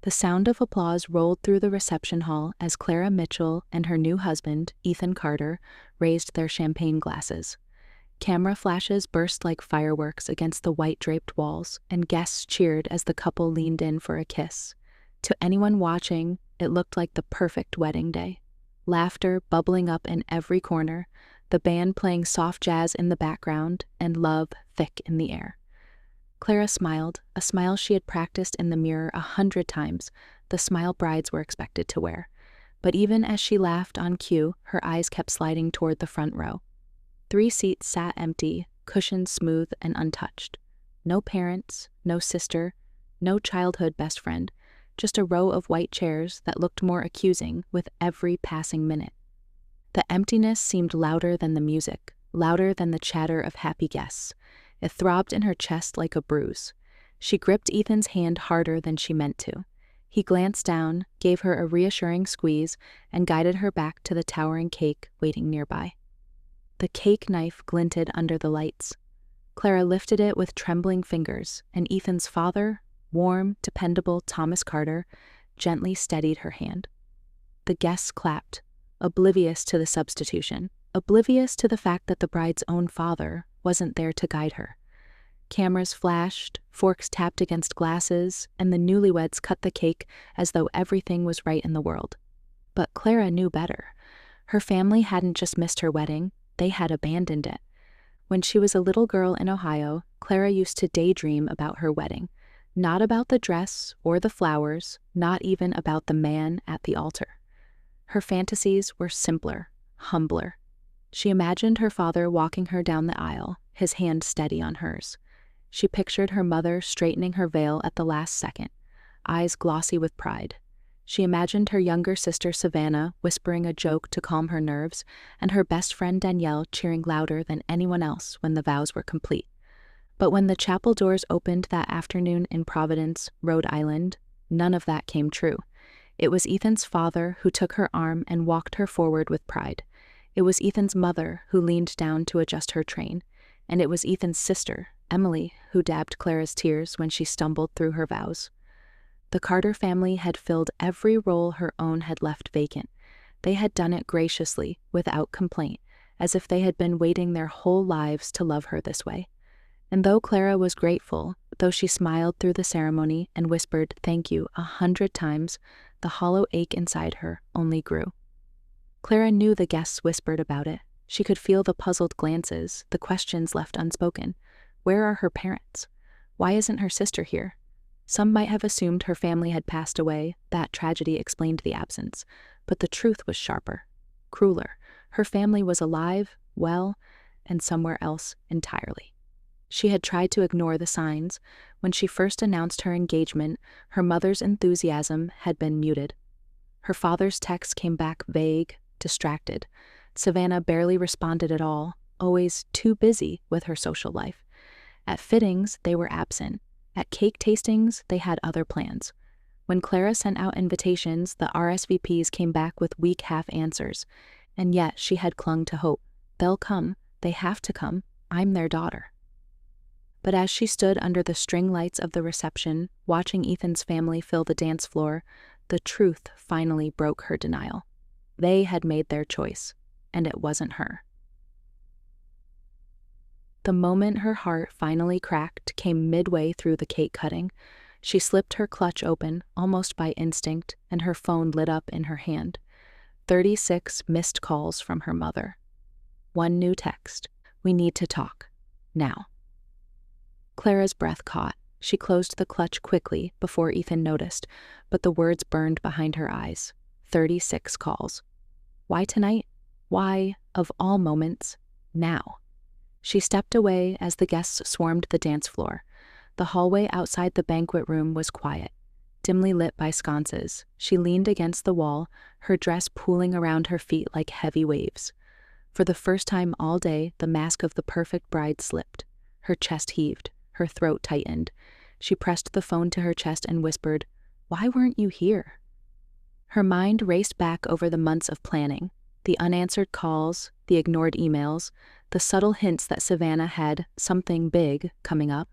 The sound of applause rolled through the reception hall as Clara Mitchell and her new husband, Ethan Carter, raised their champagne glasses. Camera flashes burst like fireworks against the white-draped walls, and guests cheered as the couple leaned in for a kiss. To anyone watching, it looked like the perfect wedding day. Laughter bubbling up in every corner, the band playing soft jazz in the background, and love thick in the air. Clara smiled, a smile she had practiced in the mirror 100 times, the smile brides were expected to wear. But even as she laughed on cue, her eyes kept sliding toward the front row. 3 seats sat empty, cushions smooth and untouched. No parents, no sister, no childhood best friend, just a row of white chairs that looked more accusing with every passing minute. The emptiness seemed louder than the music, louder than the chatter of happy guests. It throbbed in her chest like a bruise. She gripped Ethan's hand harder than she meant to. He glanced down, gave her a reassuring squeeze, and guided her back to the towering cake waiting nearby. The cake knife glinted under the lights. Clara lifted it with trembling fingers, and Ethan's father, warm, dependable Thomas Carter, gently steadied her hand. The guests clapped, oblivious to the substitution, oblivious to the fact that the bride's own father wasn't there to guide her. Cameras flashed, forks tapped against glasses, and the newlyweds cut the cake as though everything was right in the world. But Clara knew better. Her family hadn't just missed her wedding, they had abandoned it. When she was a little girl in Ohio, Clara used to daydream about her wedding. Not about the dress or the flowers, not even about the man at the altar. Her fantasies were simpler, humbler. She imagined her father walking her down the aisle, his hand steady on hers. She pictured her mother straightening her veil at the last second, eyes glossy with pride. She imagined her younger sister Savannah whispering a joke to calm her nerves, and her best friend Danielle cheering louder than anyone else when the vows were complete. But when the chapel doors opened that afternoon in Providence, Rhode Island, none of that came true. It was Ethan's father who took her arm and walked her forward with pride. It was Ethan's mother who leaned down to adjust her train, and it was Ethan's sister, Emily, who dabbed Clara's tears when she stumbled through her vows. The Carter family had filled every role her own had left vacant. They had done it graciously, without complaint, as if they had been waiting their whole lives to love her this way. And though Clara was grateful, though she smiled through the ceremony and whispered "thank you" 100 times, the hollow ache inside her only grew. Clara knew the guests whispered about it. She could feel the puzzled glances, the questions left unspoken. Where are her parents? Why isn't her sister here? Some might have assumed her family had passed away, that tragedy explained the absence. But the truth was sharper, crueler. Her family was alive, well, and somewhere else entirely. She had tried to ignore the signs. When she first announced her engagement, her mother's enthusiasm had been muted. Her father's text came back vague, distracted. Savannah barely responded at all, always too busy with her social life. At fittings, they were absent. At cake tastings, they had other plans. When Clara sent out invitations, the RSVPs came back with weak half answers. And yet she had clung to hope. They'll come. They have to come. I'm their daughter. But as she stood under the string lights of the reception, watching Ethan's family fill the dance floor, the truth finally broke her denial. They had made their choice, and it wasn't her. The moment her heart finally cracked came midway through the cake cutting. She slipped her clutch open, almost by instinct, and her phone lit up in her hand. 36 missed calls from her mother. One new text: "We need to talk. Now." Clara's breath caught. She closed the clutch quickly before Ethan noticed, but the words burned behind her eyes. 36 calls. Why tonight? Why, of all moments, now? She stepped away as the guests swarmed the dance floor. The hallway outside the banquet room was quiet, dimly lit by sconces. She leaned against the wall, her dress pooling around her feet like heavy waves. For the first time all day, the mask of the perfect bride slipped. Her chest heaved, her throat tightened. She pressed the phone to her chest and whispered, "Why weren't you here?" Her mind raced back over the months of planning, the unanswered calls, the ignored emails, the subtle hints that Savannah had something big coming up.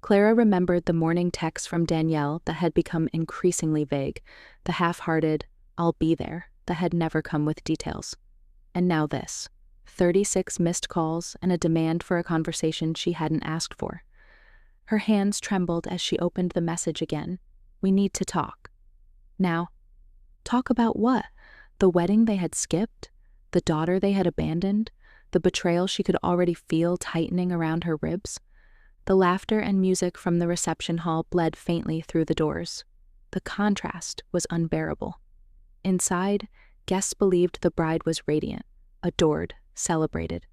Clara remembered the morning text from Danielle that had become increasingly vague, the half-hearted, "I'll be there," that had never come with details. And now this, 36 missed calls and a demand for a conversation she hadn't asked for. Her hands trembled as she opened the message again. "We need to talk." Now, talk about what? The wedding they had skipped? The daughter they had abandoned? The betrayal she could already feel tightening around her ribs? The laughter and music from the reception hall bled faintly through the doors. The contrast was unbearable. Inside, guests believed the bride was radiant, adored, celebrated.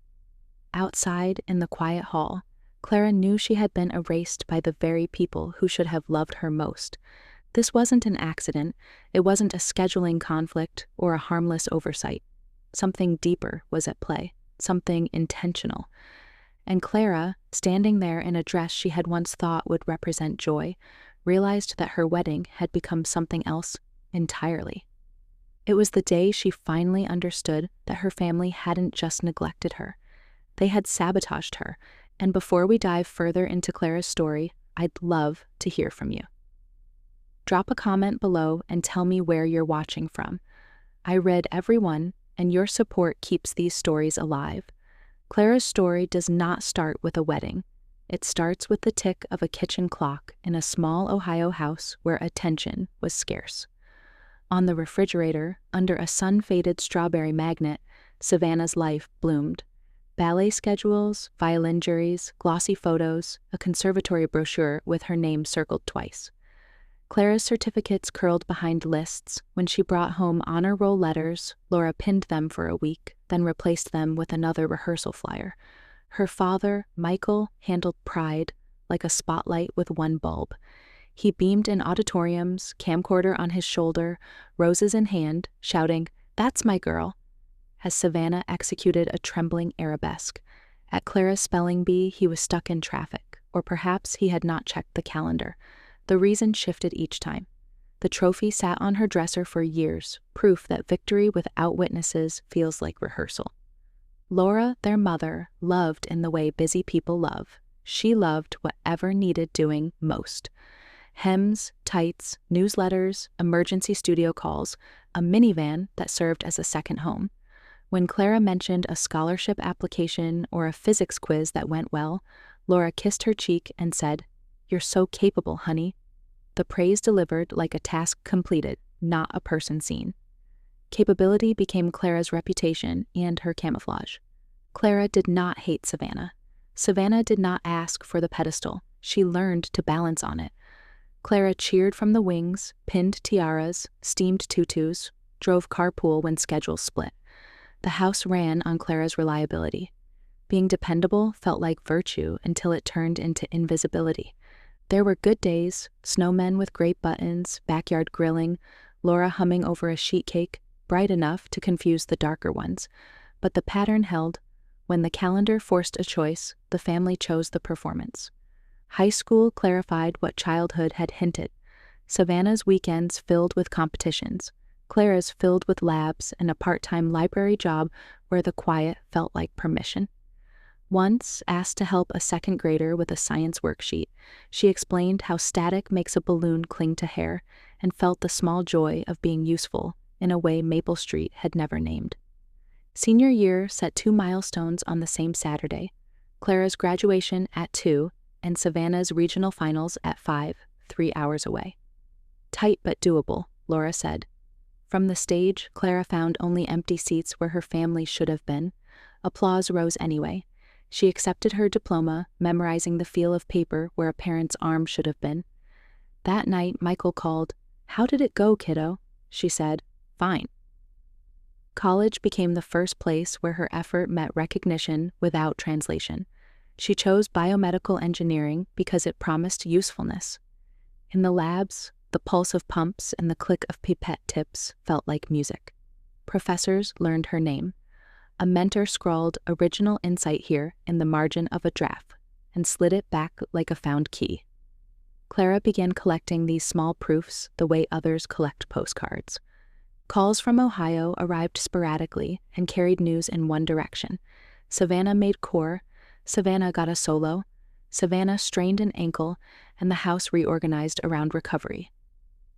Outside, in the quiet hall, Clara knew she had been erased by the very people who should have loved her most. This wasn't an accident, it wasn't a scheduling conflict or a harmless oversight. Something deeper was at play, something intentional. And Clara, standing there in a dress she had once thought would represent joy, realized that her wedding had become something else entirely. It was the day she finally understood that her family hadn't just neglected her. They had sabotaged her, and before we dive further into Clara's story, I'd love to hear from you. Drop a comment below and tell me where you're watching from. I read every one, and your support keeps these stories alive. Clara's story does not start with a wedding. It starts with the tick of a kitchen clock in a small Ohio house where attention was scarce. On the refrigerator, under a sun-faded strawberry magnet, Savannah's life bloomed. Ballet schedules, violin juries, glossy photos, a conservatory brochure with her name circled twice. Clara's certificates curled behind lists. When she brought home honor roll letters, Laura pinned them for a week, then replaced them with another rehearsal flyer. Her father, Michael, handled pride like a spotlight with one bulb. He beamed in auditoriums, camcorder on his shoulder, roses in hand, shouting, "That's my girl," as Savannah executed a trembling arabesque. At Clara's spelling bee, he was stuck in traffic, or perhaps he had not checked the calendar. The reason shifted each time. The trophy sat on her dresser for years, proof that victory without witnesses feels like rehearsal. Laura, their mother, loved in the way busy people love. She loved whatever needed doing most. Hems, tights, newsletters, emergency studio calls, a minivan that served as a second home. When Clara mentioned a scholarship application or a physics quiz that went well, Laura kissed her cheek and said, "You're so capable, honey." The praise delivered like a task completed, not a person seen. Capability became Clara's reputation and her camouflage. Clara did not hate Savannah. Savannah did not ask for the pedestal. She learned to balance on it. Clara cheered from the wings, pinned tiaras, steamed tutus, drove carpool when schedules split. The house ran on Clara's reliability. Being dependable felt like virtue until it turned into invisibility. There were good days, snowmen with grape buttons, backyard grilling, Laura humming over a sheet cake, bright enough to confuse the darker ones. But the pattern held. When the calendar forced a choice, the family chose the performance. High school clarified what childhood had hinted. Savannah's weekends filled with competitions. Clara's filled with labs and a part-time library job where the quiet felt like permission. Once, asked to help a second grader with a science worksheet, she explained how static makes a balloon cling to hair and felt the small joy of being useful in a way Maple Street had never named. Senior year set 2 milestones on the same Saturday, Clara's graduation at 2 and Savannah's regional finals at 5, 3 hours away. Tight but doable, Laura said. From the stage, Clara found only empty seats where her family should have been. Applause rose anyway. She accepted her diploma, memorizing the feel of paper where a parent's arm should have been. That night, Michael called. "How did it go, kiddo?" She said, "Fine." College became the first place where her effort met recognition without translation. She chose biomedical engineering because it promised usefulness. In the labs, the pulse of pumps and the click of pipette tips felt like music. Professors learned her name. A mentor scrawled "original insight here" in the margin of a draft and slid it back like a found key. Clara began collecting these small proofs the way others collect postcards. Calls from Ohio arrived sporadically and carried news in one direction. Savannah made core, Savannah got a solo, Savannah strained an ankle, and the house reorganized around recovery.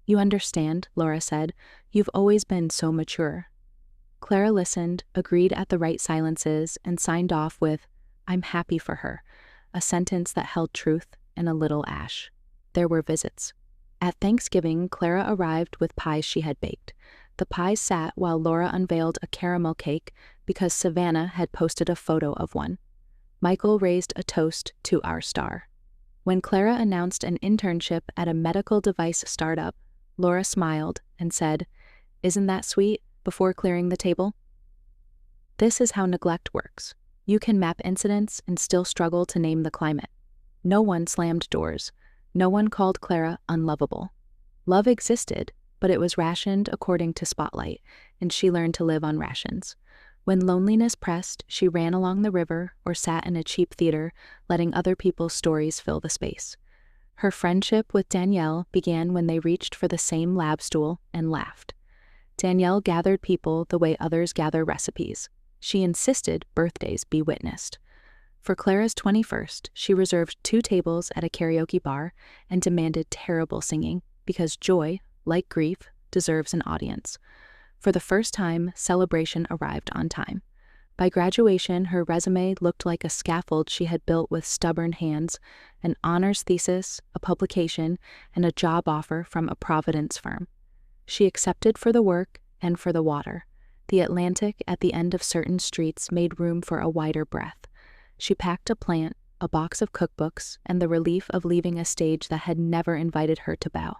"You understand," Laura said. "You've always been so mature." Clara listened, agreed at the right silences, and signed off with, "I'm happy for her," a sentence that held truth and a little ash. There were visits. At Thanksgiving, Clara arrived with pies she had baked. The pies sat while Laura unveiled a caramel cake because Savannah had posted a photo of one. Michael raised a toast to our star. When Clara announced an internship at a medical device startup, Laura smiled and said, "Isn't that sweet?" before clearing the table. This is how neglect works. You can map incidents and still struggle to name the climate. No one slammed doors. No one called Clara unlovable. Love existed, but it was rationed according to Spotlight, and she learned to live on rations. When loneliness pressed, she ran along the river or sat in a cheap theater, letting other people's stories fill the space. Her friendship with Danielle began when they reached for the same lab stool and laughed. Danielle gathered people the way others gather recipes. She insisted birthdays be witnessed. For Clara's 21st, she reserved 2 tables at a karaoke bar and demanded terrible singing because joy, like grief, deserves an audience. For the first time, celebration arrived on time. By graduation, her resume looked like a scaffold she had built with stubborn hands, an honors thesis, a publication, and a job offer from a Providence firm. She accepted for the work and for the water. The Atlantic at the end of certain streets made room for a wider breath. She packed a plant, a box of cookbooks, and the relief of leaving a stage that had never invited her to bow.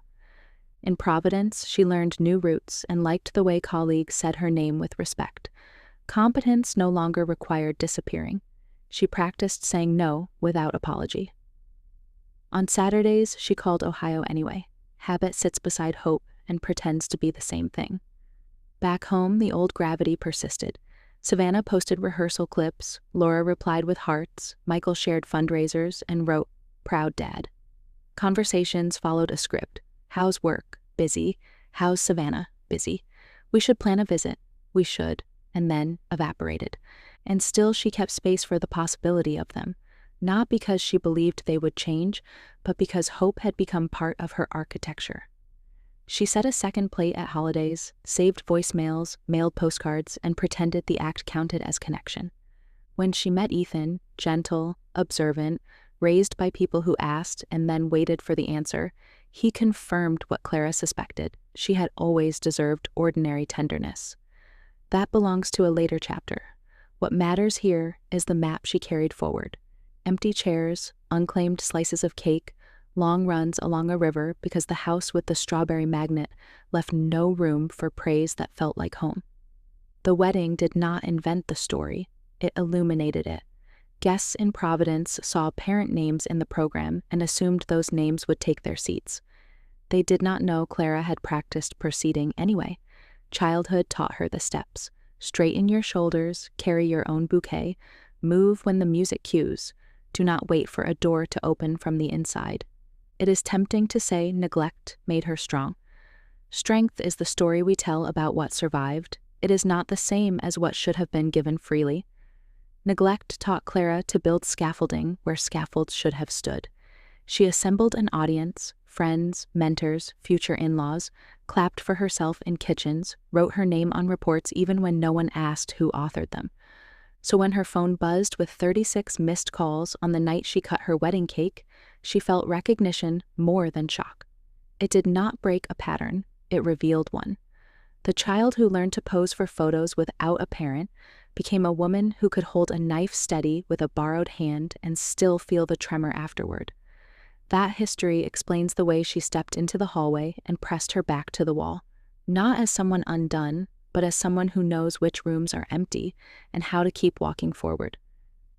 In Providence, she learned new routes and liked the way colleagues said her name with respect. Competence no longer required disappearing. She practiced saying no without apology. On Saturdays, she called Ohio anyway. Habit sits beside hope and pretends to be the same thing. Back home, the old gravity persisted. Savannah posted rehearsal clips, Laura replied with hearts, Michael shared fundraisers, and wrote, "Proud Dad." Conversations followed a script. How's work? Busy. How's Savannah? Busy. We should plan a visit. We should. And then evaporated. And still she kept space for the possibility of them, not because she believed they would change, but because hope had become part of her architecture. She set a second plate at holidays, saved voicemails, mailed postcards, and pretended the act counted as connection. When she met Ethan, gentle, observant, raised by people who asked and then waited for the answer, he confirmed what Clara suspected. She had always deserved ordinary tenderness. That belongs to a later chapter. What matters here is the map she carried forward. Empty chairs, unclaimed slices of cake, long runs along a river because the house with the strawberry magnet left no room for praise that felt like home. The wedding did not invent the story, it illuminated it. Guests in Providence saw parent names in the program and assumed those names would take their seats. They did not know Clara had practiced proceeding anyway. Childhood taught her the steps. Straighten your shoulders, carry your own bouquet, move when the music cues. Do not wait for a door to open from the inside. It is tempting to say neglect made her strong. Strength is the story we tell about what survived. It is not the same as what should have been given freely. Neglect taught Clara to build scaffolding where scaffolds should have stood. She assembled an audience, friends, mentors, future in-laws, clapped for herself in kitchens, wrote her name on reports even when no one asked who authored them. So when her phone buzzed with 36 missed calls on the night she cut her wedding cake, she felt recognition more than shock. It did not break a pattern, it revealed one. The child who learned to pose for photos without a parent became a woman who could hold a knife steady with a borrowed hand and still feel the tremor afterward. That history explains the way she stepped into the hallway and pressed her back to the wall, not as someone undone, but as someone who knows which rooms are empty and how to keep walking forward.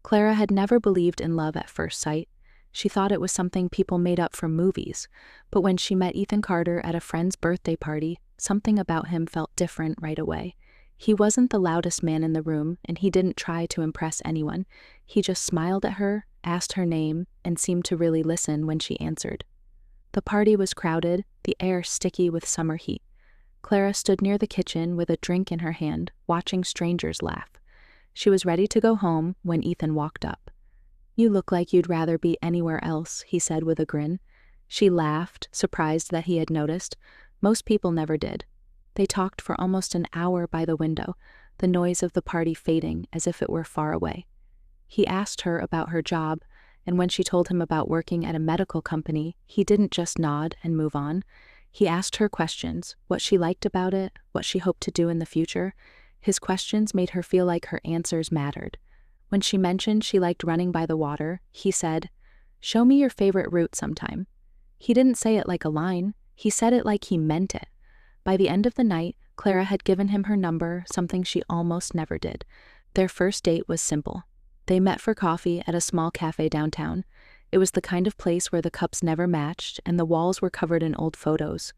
Clara had never believed in love at first sight. She thought it was something people made up for movies, but when she met Ethan Carter at a friend's birthday party, something about him felt different right away. He wasn't the loudest man in the room, and he didn't try to impress anyone. He just smiled at her, asked her name, and seemed to really listen when she answered. The party was crowded, the air sticky with summer heat. Clara stood near the kitchen with a drink in her hand, watching strangers laugh. She was ready to go home when Ethan walked up. "You look like you'd rather be anywhere else," he said with a grin. She laughed, surprised that he had noticed. Most people never did. They talked for almost an hour by the window, the noise of the party fading as if it were far away. He asked her about her job, and when she told him about working at a medical company, he didn't just nod and move on. He asked her questions, what she liked about it, what she hoped to do in the future. His questions made her feel like her answers mattered. When she mentioned she liked running by the water, he said, "Show me your favorite route sometime." He didn't say it like a line, he said it like he meant it. By the end of the night, Clara had given him her number, something she almost never did. Their first date was simple. They met for coffee at a small cafe downtown. It was the kind of place where the cups never matched and the walls were covered in old photos.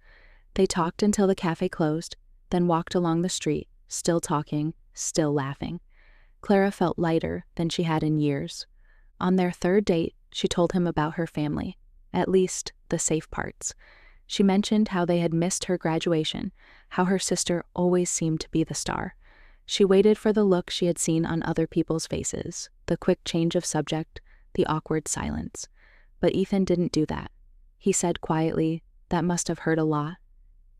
They talked until the cafe closed, then walked along the street, still talking, still laughing. Clara felt lighter than she had in years. On their third date, she told him about her family, at least the safe parts. She mentioned how they had missed her graduation, how her sister always seemed to be the star. She waited for the look she had seen on other people's faces, the quick change of subject, the awkward silence. But Ethan didn't do that. He said quietly, "That must have hurt a lot,"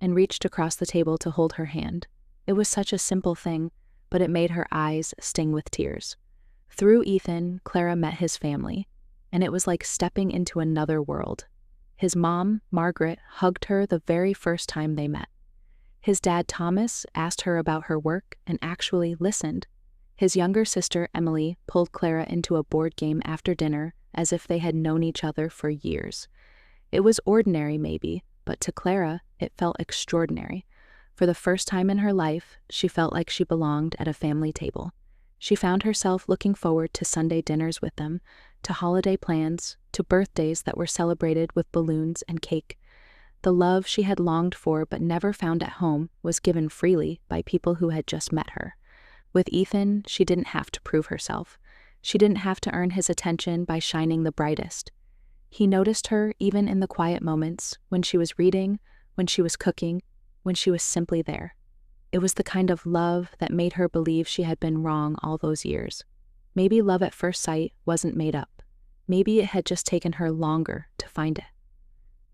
and reached across the table to hold her hand. It was such a simple thing, but it made her eyes sting with tears. Through Ethan, Clara met his family, and it was like stepping into another world. His mom, Margaret, hugged her the very first time they met. His dad, Thomas, asked her about her work and actually listened. His younger sister, Emily, pulled Clara into a board game after dinner as if they had known each other for years. It was ordinary, maybe, but to Clara, it felt extraordinary. For the first time in her life, she felt like she belonged at a family table. She found herself looking forward to Sunday dinners with them, to holiday plans, to birthdays that were celebrated with balloons and cake. The love she had longed for but never found at home was given freely by people who had just met her. With Ethan, she didn't have to prove herself. She didn't have to earn his attention by shining the brightest. He noticed her even in the quiet moments, when she was reading, when she was cooking, when she was simply there. It was the kind of love that made her believe she had been wrong all those years. Maybe love at first sight wasn't made up. Maybe it had just taken her longer to find it.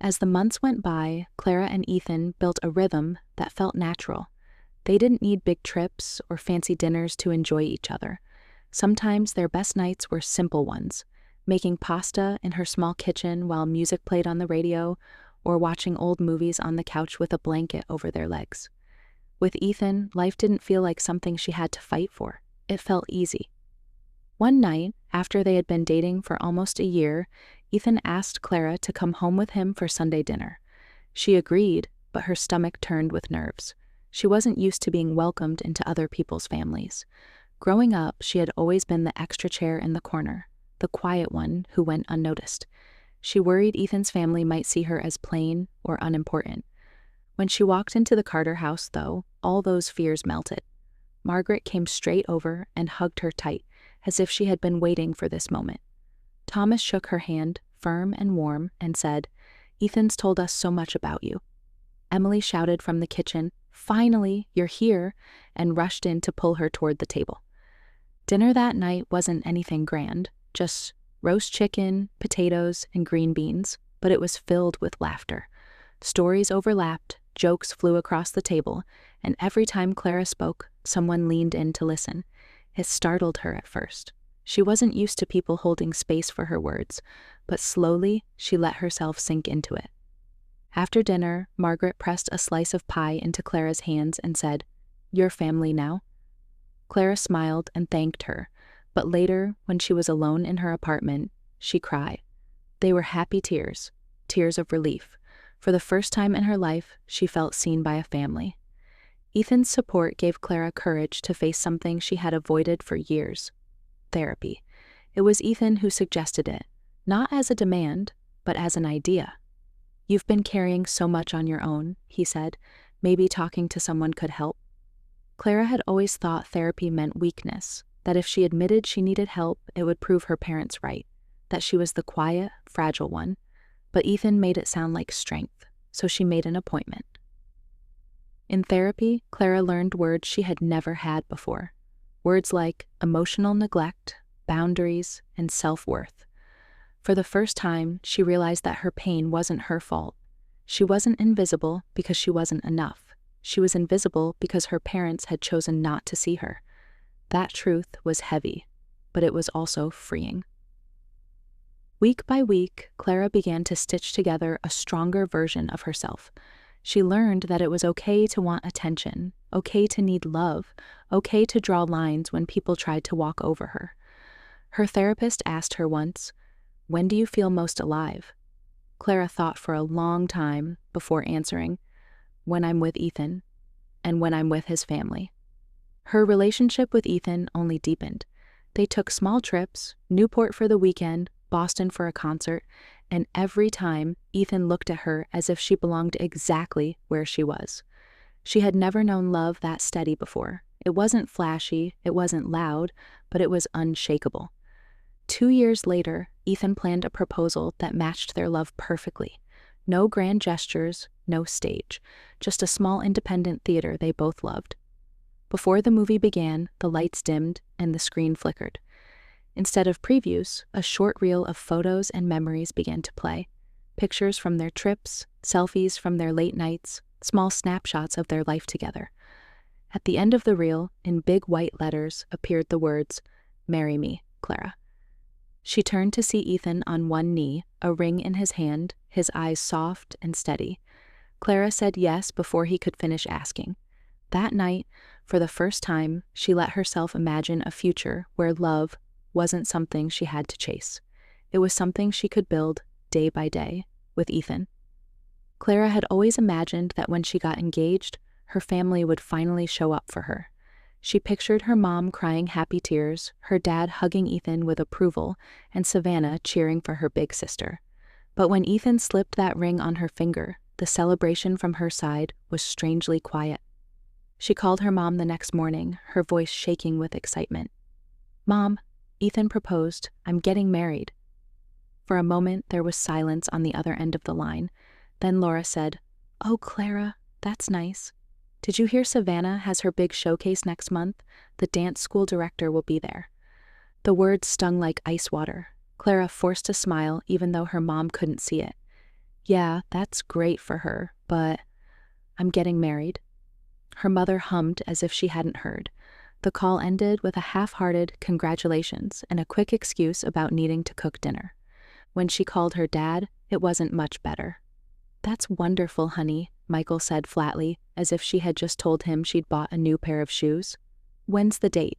As the months went by, Clara and Ethan built a rhythm that felt natural. They didn't need big trips or fancy dinners to enjoy each other. Sometimes their best nights were simple ones, making pasta in her small kitchen while music played on the radio, or watching old movies on the couch with a blanket over their legs. With Ethan, life didn't feel like something she had to fight for. It felt easy. One night, after they had been dating for almost a year, Ethan asked Clara to come home with him for Sunday dinner. She agreed, but her stomach turned with nerves. She wasn't used to being welcomed into other people's families. Growing up, she had always been the extra chair in the corner, the quiet one who went unnoticed. She worried Ethan's family might see her as plain or unimportant. When she walked into the Carter house, though, all those fears melted. Margaret came straight over and hugged her tight, as if she had been waiting for this moment. Thomas shook her hand, firm and warm, and said, "Ethan's told us so much about you." Emily shouted from the kitchen, "Finally, you're here," and rushed in to pull her toward the table. Dinner that night wasn't anything grand, just roast chicken, potatoes, and green beans, but it was filled with laughter. Stories overlapped, jokes flew across the table, and every time Clara spoke, someone leaned in to listen. It startled her at first. She wasn't used to people holding space for her words, but slowly she let herself sink into it. After dinner, Margaret pressed a slice of pie into Clara's hands and said, "Your family now?" Clara smiled and thanked her, but later, when she was alone in her apartment, she cried. They were happy tears, tears of relief. For the first time in her life, she felt seen by a family. Ethan's support gave Clara courage to face something she had avoided for years: therapy. It was Ethan who suggested it, not as a demand, but as an idea. "You've been carrying so much on your own," he said. "Maybe talking to someone could help." Clara had always thought therapy meant weakness, that if she admitted she needed help, it would prove her parents right, that she was the quiet, fragile one. But Ethan made it sound like strength, so she made an appointment. In therapy, Clara learned words she had never had before. Words like emotional neglect, boundaries, and self-worth. For the first time, she realized that her pain wasn't her fault. She wasn't invisible because she wasn't enough. She was invisible because her parents had chosen not to see her. That truth was heavy, but it was also freeing. Week by week, Clara began to stitch together a stronger version of herself. She learned that it was okay to want attention, okay to need love, okay to draw lines when people tried to walk over her. Her therapist asked her once, "When do you feel most alive?" Clara thought for a long time before answering, "When I'm with Ethan, and when I'm with his family." Her relationship with Ethan only deepened. They took small trips, Newport for the weekend, Boston for a concert, and every time Ethan looked at her as if she belonged exactly where she was. She had never known love that steady before. It wasn't flashy, it wasn't loud, but it was unshakable. 2 years later, Ethan planned a proposal that matched their love perfectly. No grand gestures, no stage, just a small independent theater they both loved. Before the movie began, the lights dimmed and the screen flickered. Instead of previews, a short reel of photos and memories began to play. Pictures from their trips, selfies from their late nights, small snapshots of their life together. At the end of the reel, in big white letters, appeared the words, "Marry me, Clara." She turned to see Ethan on one knee, a ring in his hand, his eyes soft and steady. Clara said yes before he could finish asking. That night, for the first time, she let herself imagine a future where love wasn't something she had to chase. It was something she could build day by day with Ethan. Clara had always imagined that when she got engaged, her family would finally show up for her. She pictured her mom crying happy tears, her dad hugging Ethan with approval, and Savannah cheering for her big sister. But when Ethan slipped that ring on her finger, the celebration from her side was strangely quiet. She called her mom the next morning, her voice shaking with excitement. "Mom, Ethan proposed. I'm getting married." For a moment, there was silence on the other end of the line. Then Laura said, "Oh, Clara, that's nice. Did you hear Savannah has her big showcase next month? The dance school director will be there." The words stung like ice water. Clara forced a smile even though her mom couldn't see it. "Yeah, that's great for her, but I'm getting married." Her mother hummed as if she hadn't heard. The call ended with a half-hearted congratulations and a quick excuse about needing to cook dinner. When she called her dad, it wasn't much better. "That's wonderful, honey," Michael said flatly, as if she had just told him she'd bought a new pair of shoes. "When's the date?"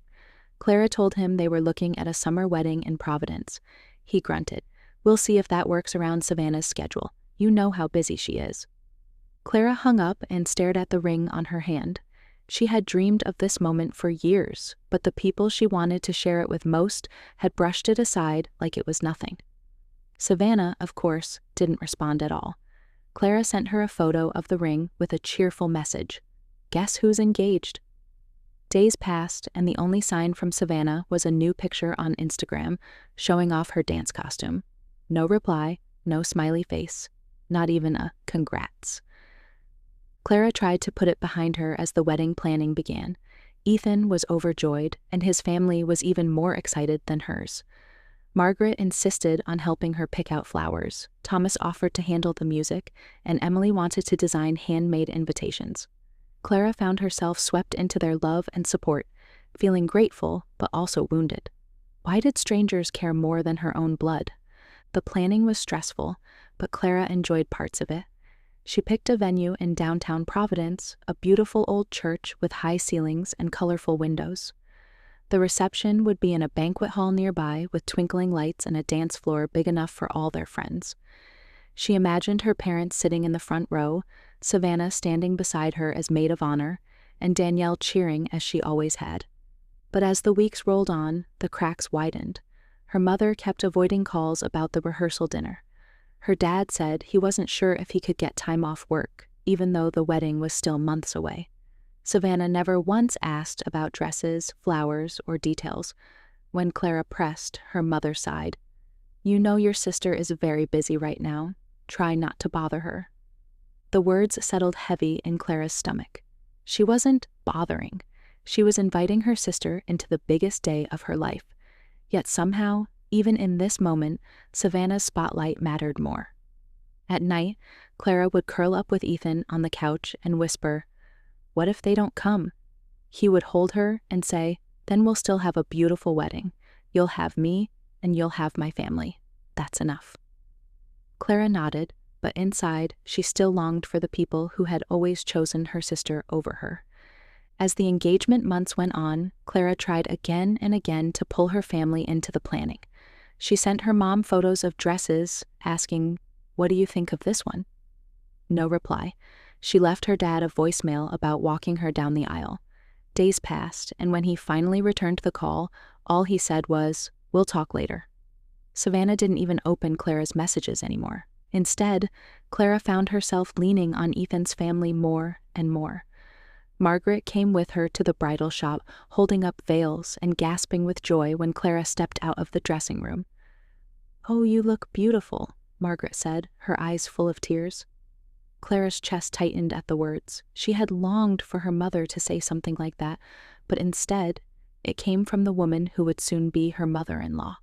Clara told him they were looking at a summer wedding in Providence. He grunted. "We'll see if that works around Savannah's schedule. You know how busy she is." Clara hung up and stared at the ring on her hand. She had dreamed of this moment for years, but the people she wanted to share it with most had brushed it aside like it was nothing. Savannah, of course, didn't respond at all. Clara sent her a photo of the ring with a cheerful message. "Guess who's engaged?" Days passed, and the only sign from Savannah was a new picture on Instagram showing off her dance costume. No reply, no smiley face, not even a "congrats." Clara tried to put it behind her as the wedding planning began. Ethan was overjoyed, and his family was even more excited than hers. Margaret insisted on helping her pick out flowers, Thomas offered to handle the music, and Emily wanted to design handmade invitations. Clara found herself swept into their love and support, feeling grateful but also wounded. Why did strangers care more than her own blood? The planning was stressful, but Clara enjoyed parts of it. She picked a venue in downtown Providence, a beautiful old church with high ceilings and colorful windows. The reception would be in a banquet hall nearby with twinkling lights and a dance floor big enough for all their friends. She imagined her parents sitting in the front row, Savannah standing beside her as maid of honor, and Danielle cheering as she always had. But as the weeks rolled on, the cracks widened. Her mother kept avoiding calls about the rehearsal dinner. Her dad said he wasn't sure if he could get time off work, even though the wedding was still months away. Savannah never once asked about dresses, flowers, or details. When Clara pressed, her mother sighed. "You know your sister is very busy right now. Try not to bother her." The words settled heavy in Clara's stomach. She wasn't bothering. She was inviting her sister into the biggest day of her life. Yet somehow, even in this moment, Savannah's spotlight mattered more. At night, Clara would curl up with Ethan on the couch and whisper, "What if they don't come?" He would hold her and say, "Then we'll still have a beautiful wedding. You'll have me, and you'll have my family. That's enough." Clara nodded, but inside, she still longed for the people who had always chosen her sister over her. As the engagement months went on, Clara tried again and again to pull her family into the planning. She sent her mom photos of dresses, asking, "What do you think of this one?" No reply. She left her dad a voicemail about walking her down the aisle. Days passed, and when he finally returned the call, all he said was, "We'll talk later." Savannah didn't even open Clara's messages anymore. Instead, Clara found herself leaning on Ethan's family more and more. Margaret came with her to the bridal shop, holding up veils and gasping with joy when Clara stepped out of the dressing room. "Oh, you look beautiful," Margaret said, her eyes full of tears. Clara's chest tightened at the words. She had longed for her mother to say something like that, but instead, it came from the woman who would soon be her mother-in-law.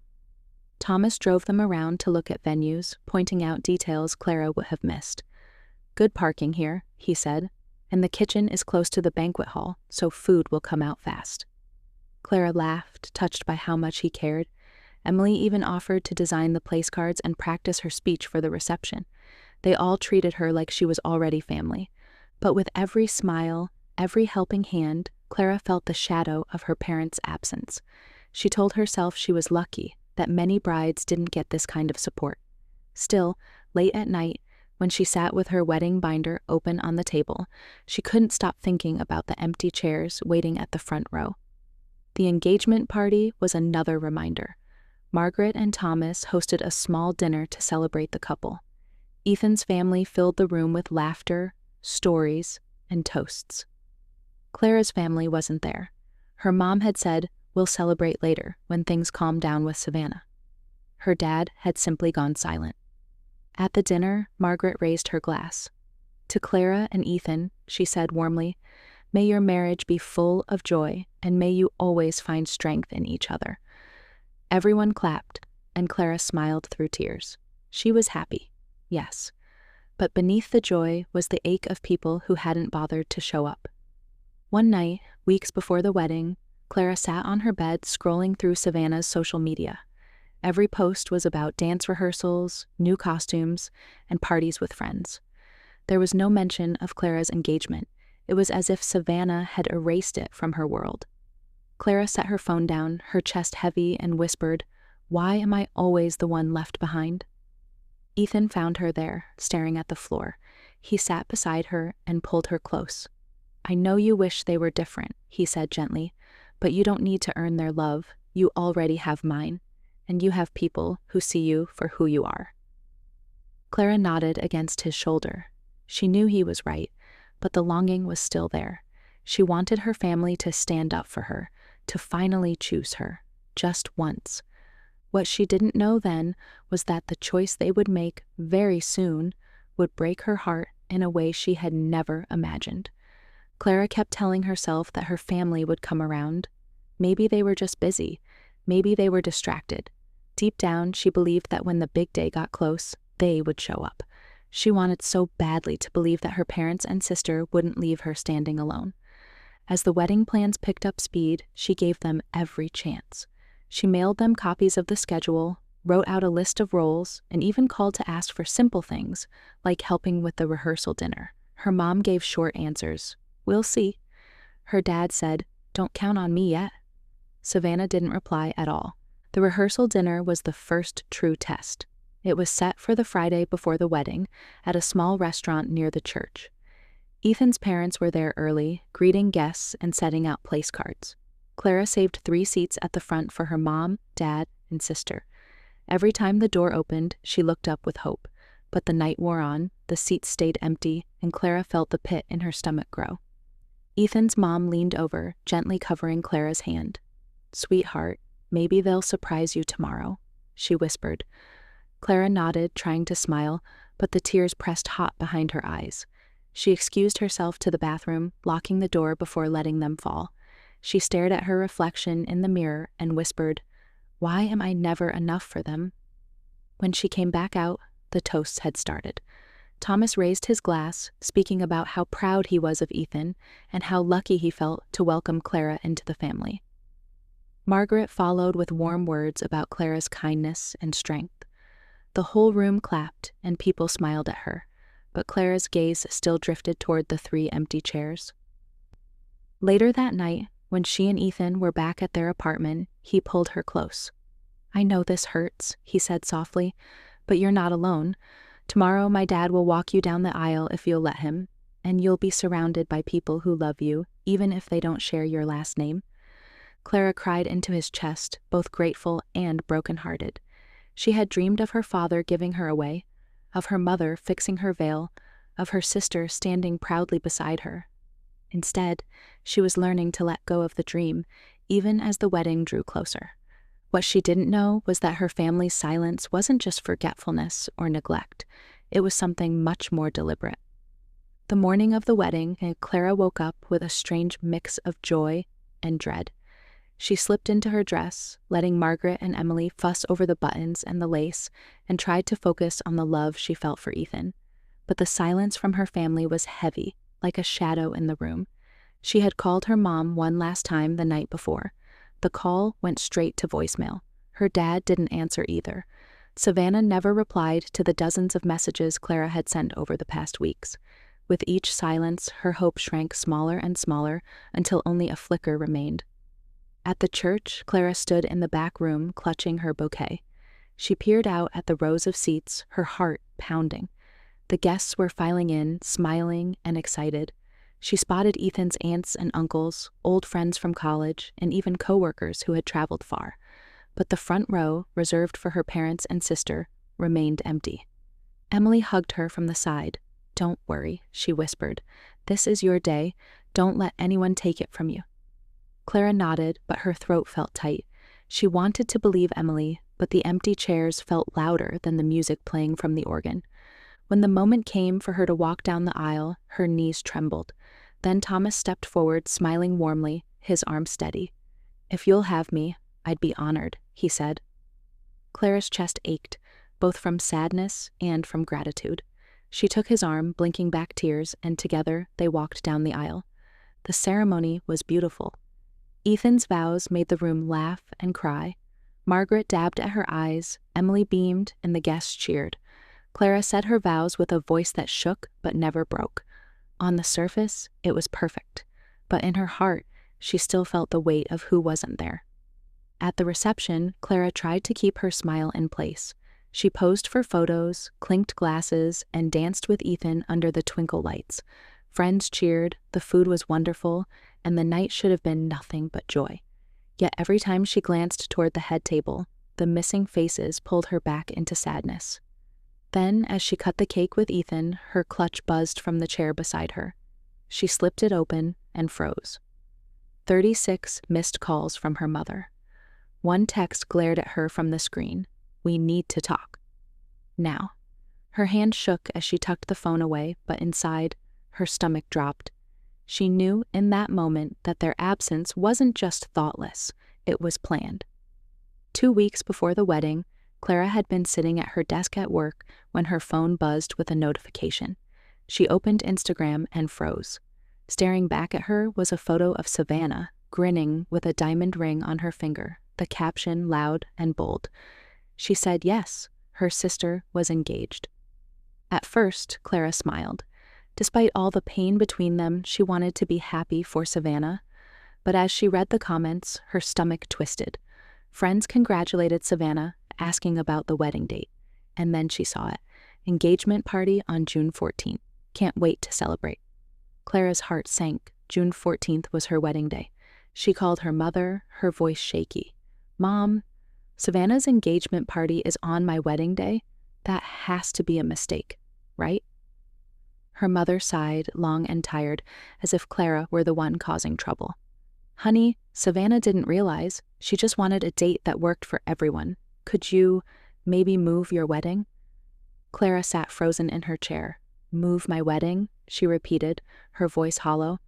Thomas drove them around to look at venues, pointing out details Clara would have missed. "Good parking here," he said, "and the kitchen is close to the banquet hall, so food will come out fast." Clara laughed, touched by how much he cared. Emily even offered to design the place cards and practice her speech for the reception. They all treated her like she was already family. But with every smile, every helping hand, Clara felt the shadow of her parents' absence. She told herself she was lucky, that many brides didn't get this kind of support. Still, late at night, when she sat with her wedding binder open on the table, she couldn't stop thinking about the empty chairs waiting at the front row. The engagement party was another reminder. Margaret and Thomas hosted a small dinner to celebrate the couple. Ethan's family filled the room with laughter, stories, and toasts. Clara's family wasn't there. Her mom had said, "We'll celebrate later, when things calm down with Savannah." Her dad had simply gone silent. At the dinner, Margaret raised her glass. To Clara and Ethan, she said warmly, "May your marriage be full of joy, and may you always find strength in each other." Everyone clapped, and Clara smiled through tears. She was happy, yes. But beneath the joy was the ache of people who hadn't bothered to show up. One night, weeks before the wedding, Clara sat on her bed scrolling through Savannah's social media. Every post was about dance rehearsals, new costumes, and parties with friends. There was no mention of Clara's engagement. It was as if Savannah had erased it from her world. Clara set her phone down, her chest heavy, and whispered, "Why am I always the one left behind?" Ethan found her there, staring at the floor. He sat beside her and pulled her close. "I know you wish they were different," he said gently, "but you don't need to earn their love. You already have mine, and you have people who see you for who you are." Clara nodded against his shoulder. She knew he was right, but the longing was still there. She wanted her family to stand up for her, to finally choose her, just once. What she didn't know then was that the choice they would make very soon would break her heart in a way she had never imagined. Clara kept telling herself that her family would come around. Maybe they were just busy. Maybe they were distracted. Deep down, she believed that when the big day got close, they would show up. She wanted so badly to believe that her parents and sister wouldn't leave her standing alone. As the wedding plans picked up speed, she gave them every chance. She mailed them copies of the schedule, wrote out a list of roles, and even called to ask for simple things, like helping with the rehearsal dinner. Her mom gave short answers. "We'll see." Her dad said, "Don't count on me yet." Savannah didn't reply at all. The rehearsal dinner was the first true test. It was set for the Friday before the wedding, at a small restaurant near the church. Ethan's parents were there early, greeting guests and setting out place cards. Clara saved 3 seats at the front for her mom, dad, and sister. Every time the door opened, she looked up with hope. But the night wore on, the seats stayed empty, and Clara felt the pit in her stomach grow. Ethan's mom leaned over, gently covering Clara's hand. "Sweetheart, maybe they'll surprise you tomorrow," she whispered. Clara nodded, trying to smile, but the tears pressed hot behind her eyes. She excused herself to the bathroom, locking the door before letting them fall. She stared at her reflection in the mirror and whispered, Why am I never enough for them? When she came back out, the toasts had started. Thomas raised his glass, speaking about how proud he was of Ethan and how lucky he felt to welcome Clara into the family. Margaret followed with warm words about Clara's kindness and strength. The whole room clapped and people smiled at her, but Clara's gaze still drifted toward the 3 empty chairs. Later that night, when she and Ethan were back at their apartment, he pulled her close. "I know this hurts," he said softly, "but you're not alone. Tomorrow my dad will walk you down the aisle if you'll let him, and you'll be surrounded by people who love you, even if they don't share your last name." Clara cried into his chest, both grateful and brokenhearted. She had dreamed of her father giving her away, of her mother fixing her veil, of her sister standing proudly beside her. Instead, she was learning to let go of the dream, even as the wedding drew closer. What she didn't know was that her family's silence wasn't just forgetfulness or neglect. It was something much more deliberate. The morning of the wedding, Clara woke up with a strange mix of joy and dread. She slipped into her dress, letting Margaret and Emily fuss over the buttons and the lace, and tried to focus on the love she felt for Ethan. But the silence from her family was heavy, like a shadow in the room. She had called her mom one last time the night before. The call went straight to voicemail. Her dad didn't answer either. Savannah never replied to the dozens of messages Clara had sent over the past weeks. With each silence, her hope shrank smaller and smaller until only a flicker remained. At the church, Clara stood in the back room clutching her bouquet. She peered out at the rows of seats, her heart pounding. The guests were filing in, smiling and excited. She spotted Ethan's aunts and uncles, old friends from college, and even coworkers who had traveled far. But the front row, reserved for her parents and sister, remained empty. Emily hugged her from the side. "Don't worry," she whispered. "This is your day. Don't let anyone take it from you." Clara nodded, but her throat felt tight. She wanted to believe Emily, but the empty chairs felt louder than the music playing from the organ. When the moment came for her to walk down the aisle, her knees trembled. Then Thomas stepped forward, smiling warmly, his arm steady. "If you'll have me, I'd be honored," he said. Clara's chest ached, both from sadness and from gratitude. She took his arm, blinking back tears, and together they walked down the aisle. The ceremony was beautiful. Ethan's vows made the room laugh and cry. Margaret dabbed at her eyes, Emily beamed, and the guests cheered. Clara said her vows with a voice that shook but never broke. On the surface, it was perfect, but in her heart, she still felt the weight of who wasn't there. At the reception, Clara tried to keep her smile in place. She posed for photos, clinked glasses, and danced with Ethan under the twinkle lights. Friends cheered, the food was wonderful, and the night should have been nothing but joy. Yet every time she glanced toward the head table, the missing faces pulled her back into sadness. Then, as she cut the cake with Ethan, her clutch buzzed from the chair beside her. She slipped it open and froze. 36 missed calls from her mother. One text glared at her from the screen. "We need to talk. Now." Her hand shook as she tucked the phone away, but inside, her stomach dropped. She knew in that moment that their absence wasn't just thoughtless, it was planned. 2 weeks before the wedding, Clara had been sitting at her desk at work when her phone buzzed with a notification. She opened Instagram and froze. Staring back at her was a photo of Savannah, grinning with a diamond ring on her finger, the caption loud and bold. She said yes, her sister was engaged. At first, Clara smiled. Despite all the pain between them, she wanted to be happy for Savannah. But as she read the comments, her stomach twisted. Friends congratulated Savannah, asking about the wedding date. And then she saw it. Engagement party on June 14th. Can't wait to celebrate. Clara's heart sank. June 14th was her wedding day. She called her mother, her voice shaky. "Mom, Savannah's engagement party is on my wedding day? That has to be a mistake, right?" Her mother sighed, long and tired, as if Clara were the one causing trouble. "Honey, Savannah didn't realize. She just wanted a date that worked for everyone. Could you maybe move your wedding?" Clara sat frozen in her chair. "Move my wedding?" she repeated, her voice hollow.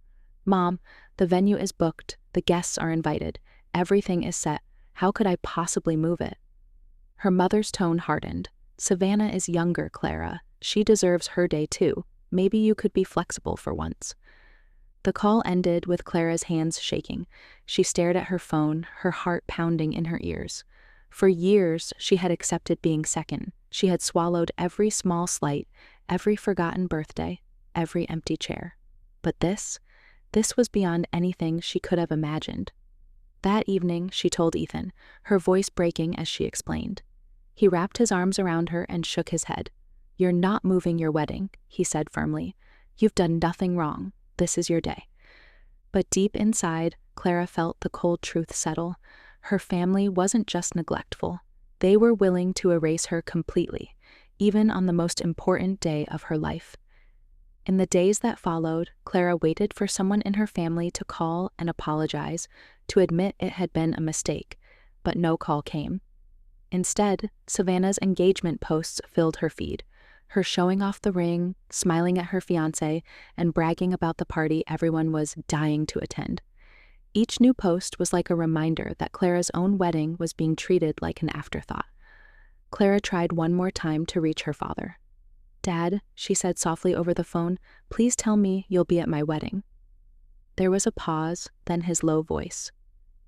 "Mom, the venue is booked, the guests are invited, everything is set. How could I possibly move it? Her mother's tone hardened. Savannah is younger, Clara. She deserves her day too. Maybe you could be flexible for once. The call ended with Clara's hands shaking. She stared at her phone, her heart pounding in her ears. For years, she had accepted being second. She had swallowed every small slight, every forgotten birthday, every empty chair. But this was beyond anything she could have imagined. That evening, she told Ethan, her voice breaking as she explained. He wrapped his arms around her and shook his head. "You're not moving your wedding," he said firmly. "You've done nothing wrong. This is your day." But deep inside, Clara felt the cold truth settle. Her family wasn't just neglectful. They were willing to erase her completely, even on the most important day of her life. In the days that followed, Clara waited for someone in her family to call and apologize, to admit it had been a mistake, but no call came. Instead, Savannah's engagement posts filled her feed, her showing off the ring, smiling at her fiancé, and bragging about the party everyone was dying to attend. Each new post was like a reminder that Clara's own wedding was being treated like an afterthought. Clara tried one more time to reach her father. "Dad," she said softly over the phone, "please tell me you'll be at my wedding." There was a pause, then his low voice.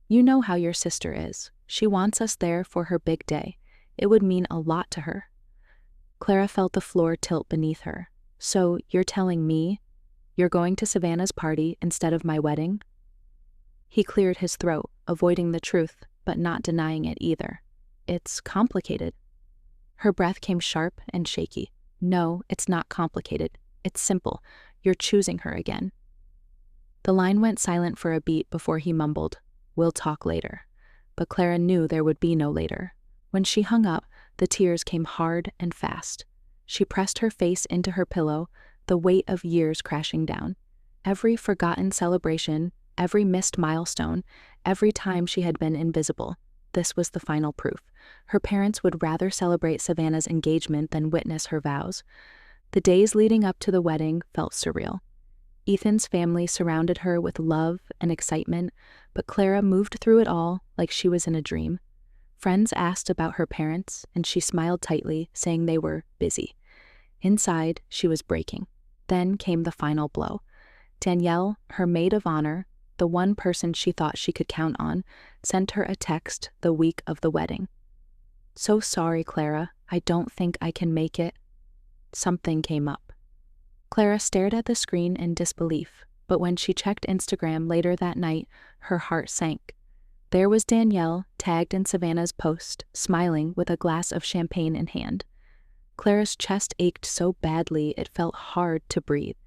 "You know how your sister is. She wants us there for her big day. It would mean a lot to her." Clara felt the floor tilt beneath her. "So you're telling me you're going to Savannah's party instead of my wedding?" He cleared his throat, avoiding the truth, but not denying it either. "It's complicated." Her breath came sharp and shaky. "No, it's not complicated. It's simple. You're choosing her again." The line went silent for a beat before he mumbled, "We'll talk later." But Clara knew there would be no later. When she hung up, the tears came hard and fast. She pressed her face into her pillow, the weight of years crashing down. Every forgotten celebration, every missed milestone, every time she had been invisible. This was the final proof. Her parents would rather celebrate Savannah's engagement than witness her vows. The days leading up to the wedding felt surreal. Ethan's family surrounded her with love and excitement, but Clara moved through it all like she was in a dream. Friends asked about her parents, and she smiled tightly, saying they were busy. Inside, she was breaking. Then came the final blow. Danielle, her maid of honor, the one person she thought she could count on, sent her a text the week of the wedding. "So sorry, Clara. I don't think I can make it." Something came up. Clara stared at the screen in disbelief, but when she checked Instagram later that night, her heart sank. There was Danielle, tagged in Savannah's post, smiling with a glass of champagne in hand. Clara's chest ached so badly it felt hard to breathe.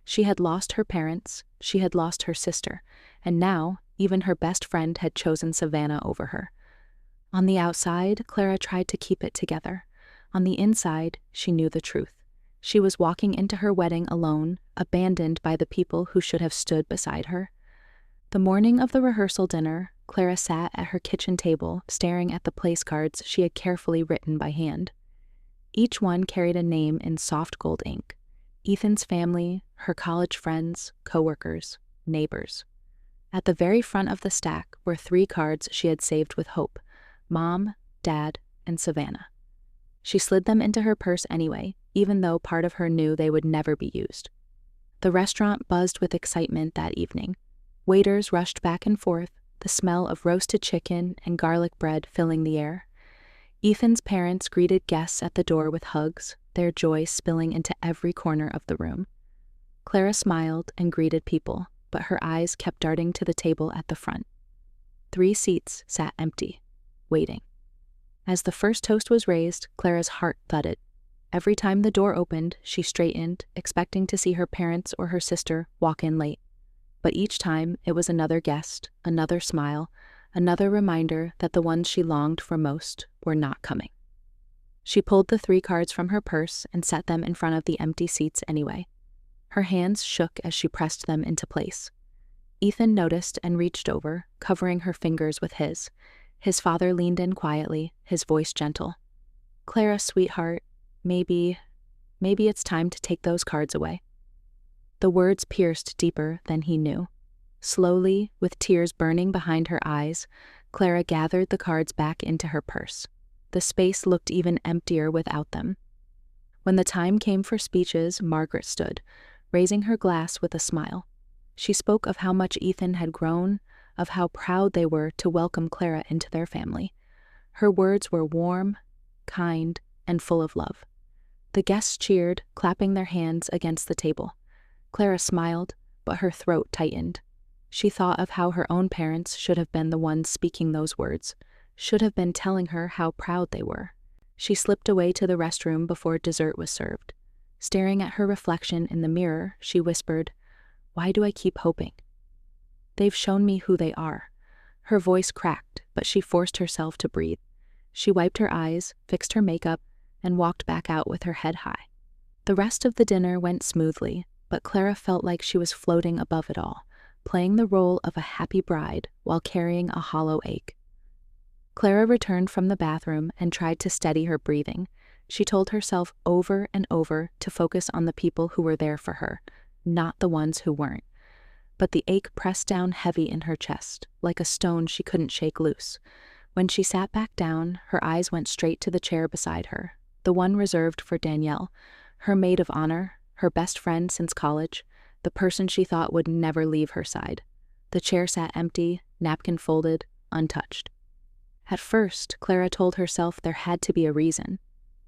She had lost her parents, she had lost her sister, and now even her best friend had chosen Savannah over her. On the outside, Clara tried to keep it together. On the inside, she knew the truth. She was walking into her wedding alone, abandoned by the people who should have stood beside her. The morning of the rehearsal dinner, Clara sat at her kitchen table, staring at the place cards she had carefully written by hand. Each one carried a name in soft gold ink. Ethan's family, her college friends, coworkers, neighbors. At the very front of the stack were 3 cards she had saved with hope: Mom, Dad, and Savannah. She slid them into her purse anyway, even though part of her knew they would never be used. The restaurant buzzed with excitement that evening. Waiters rushed back and forth, the smell of roasted chicken and garlic bread filling the air. Ethan's parents greeted guests at the door with hugs, their joy spilling into every corner of the room. Clara smiled and greeted people, but her eyes kept darting to the table at the front. 3 seats sat empty, waiting. As the first toast was raised, Clara's heart thudded. Every time the door opened, she straightened, expecting to see her parents or her sister walk in late. But each time, it was another guest, another smile, another reminder that the ones she longed for most were not coming. She pulled the 3 cards from her purse and set them in front of the empty seats anyway. Her hands shook as she pressed them into place. Ethan noticed and reached over, covering her fingers with his. His father leaned in quietly, his voice gentle. "Clara, sweetheart, maybe it's time to take those cards away." The words pierced deeper than he knew. Slowly, with tears burning behind her eyes, Clara gathered the cards back into her purse. The space looked even emptier without them. When the time came for speeches, Margaret stood, raising her glass with a smile. She spoke of how much Ethan had grown, of how proud they were to welcome Clara into their family. Her words were warm, kind, and full of love. The guests cheered, clapping their hands against the table. Clara smiled, but her throat tightened. She thought of how her own parents should have been the ones speaking those words, should have been telling her how proud they were. She slipped away to the restroom before dessert was served. Staring at her reflection in the mirror, she whispered, "Why do I keep hoping? They've shown me who they are." Her voice cracked, but she forced herself to breathe. She wiped her eyes, fixed her makeup, and walked back out with her head high. The rest of the dinner went smoothly, but Clara felt like she was floating above it all, playing the role of a happy bride while carrying a hollow ache. Clara returned from the bathroom and tried to steady her breathing. She told herself over and over to focus on the people who were there for her, not the ones who weren't. But the ache pressed down heavy in her chest, like a stone she couldn't shake loose. When she sat back down, her eyes went straight to the chair beside her, the one reserved for Danielle, her maid of honor, her best friend since college, the person she thought would never leave her side. The chair sat empty, napkin folded, untouched. At first, Clara told herself there had to be a reason.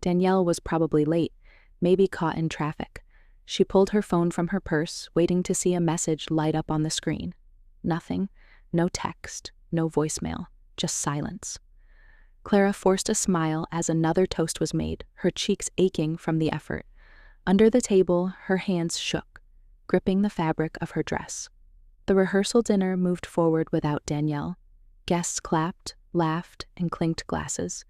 Danielle was probably late, maybe caught in traffic. She pulled her phone from her purse, waiting to see a message light up on the screen. Nothing, no text, no voicemail, just silence. Clara forced a smile as another toast was made, her cheeks aching from the effort. Under the table, her hands shook, gripping the fabric of her dress. The rehearsal dinner moved forward without Danielle. Guests clapped, laughed, and clinked glasses.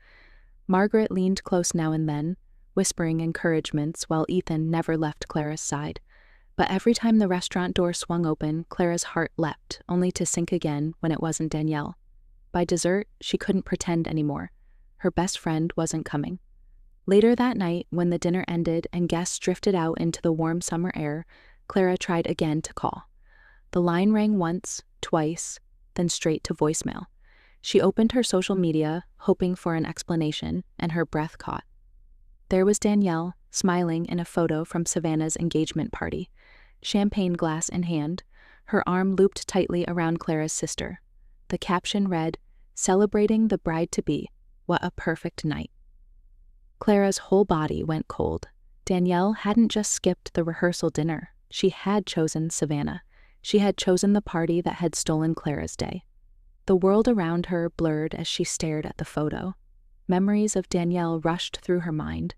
Margaret leaned close now and then, whispering encouragements while Ethan never left Clara's side. But every time the restaurant door swung open, Clara's heart leapt, only to sink again when it wasn't Danielle. By dessert, she couldn't pretend anymore. Her best friend wasn't coming. Later that night, when the dinner ended and guests drifted out into the warm summer air, Clara tried again to call. The line rang once, twice, then straight to voicemail. She opened her social media, hoping for an explanation, and her breath caught. There was Danielle, smiling in a photo from Savannah's engagement party, champagne glass in hand, her arm looped tightly around Clara's sister. The caption read, "Celebrating the bride-to-be. What a perfect night." Clara's whole body went cold. Danielle hadn't just skipped the rehearsal dinner. She had chosen Savannah. She had chosen the party that had stolen Clara's day. The world around her blurred as she stared at the photo. Memories of Danielle rushed through her mind.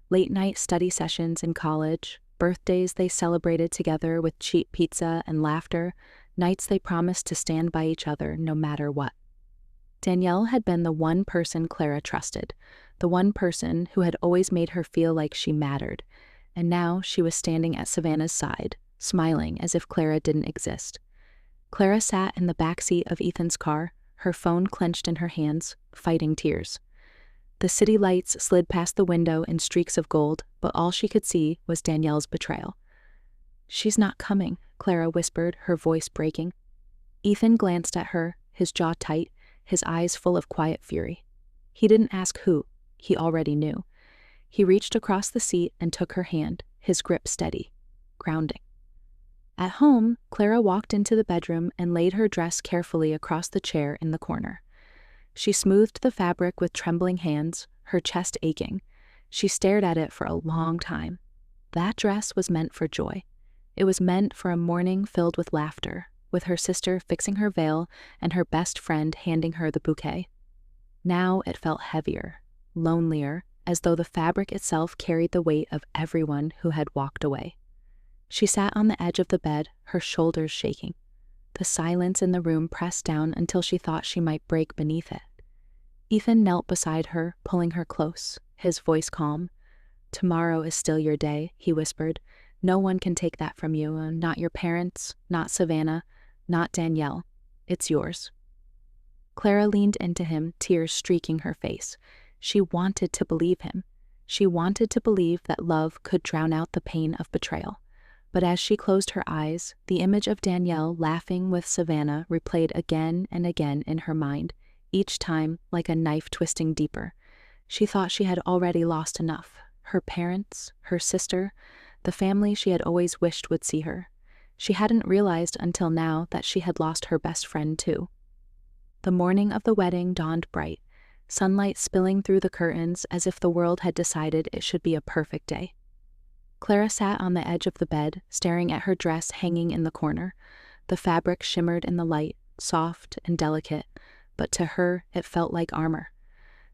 Late-night study sessions in college, birthdays they celebrated together with cheap pizza and laughter, nights they promised to stand by each other no matter what. Danielle had been the one person Clara trusted, the one person who had always made her feel like she mattered, and now she was standing at Savannah's side, smiling as if Clara didn't exist. Clara sat in the back seat of Ethan's car, her phone clenched in her hands, fighting tears. The city lights slid past the window in streaks of gold, but all she could see was Danielle's betrayal. "She's not coming," Clara whispered, her voice breaking. Ethan glanced at her, his jaw tight, his eyes full of quiet fury. He didn't ask who, he already knew. He reached across the seat and took her hand, his grip steady, grounding. At home, Clara walked into the bedroom and laid her dress carefully across the chair in the corner. She smoothed the fabric with trembling hands, her chest aching. She stared at it for a long time. That dress was meant for joy. It was meant for a morning filled with laughter, with her sister fixing her veil and her best friend handing her the bouquet. Now it felt heavier, lonelier, as though the fabric itself carried the weight of everyone who had walked away. She sat on the edge of the bed, her shoulders shaking. The silence in the room pressed down until she thought she might break beneath it. Ethan knelt beside her, pulling her close, his voice calm. "Tomorrow is still your day," he whispered. "No one can take that from you, not your parents, not Savannah, not Danielle. It's yours." Clara leaned into him, tears streaking her face. She wanted to believe him. She wanted to believe that love could drown out the pain of betrayal. But as she closed her eyes, the image of Danielle laughing with Savannah replayed again and again in her mind, each time like a knife twisting deeper. She thought she had already lost enough. Her parents, her sister, the family she had always wished would see her. She hadn't realized until now that she had lost her best friend too. The morning of the wedding dawned bright, sunlight spilling through the curtains as if the world had decided it should be a perfect day. Clara sat on the edge of the bed, staring at her dress hanging in the corner. The fabric shimmered in the light, soft and delicate, but to her it felt like armor.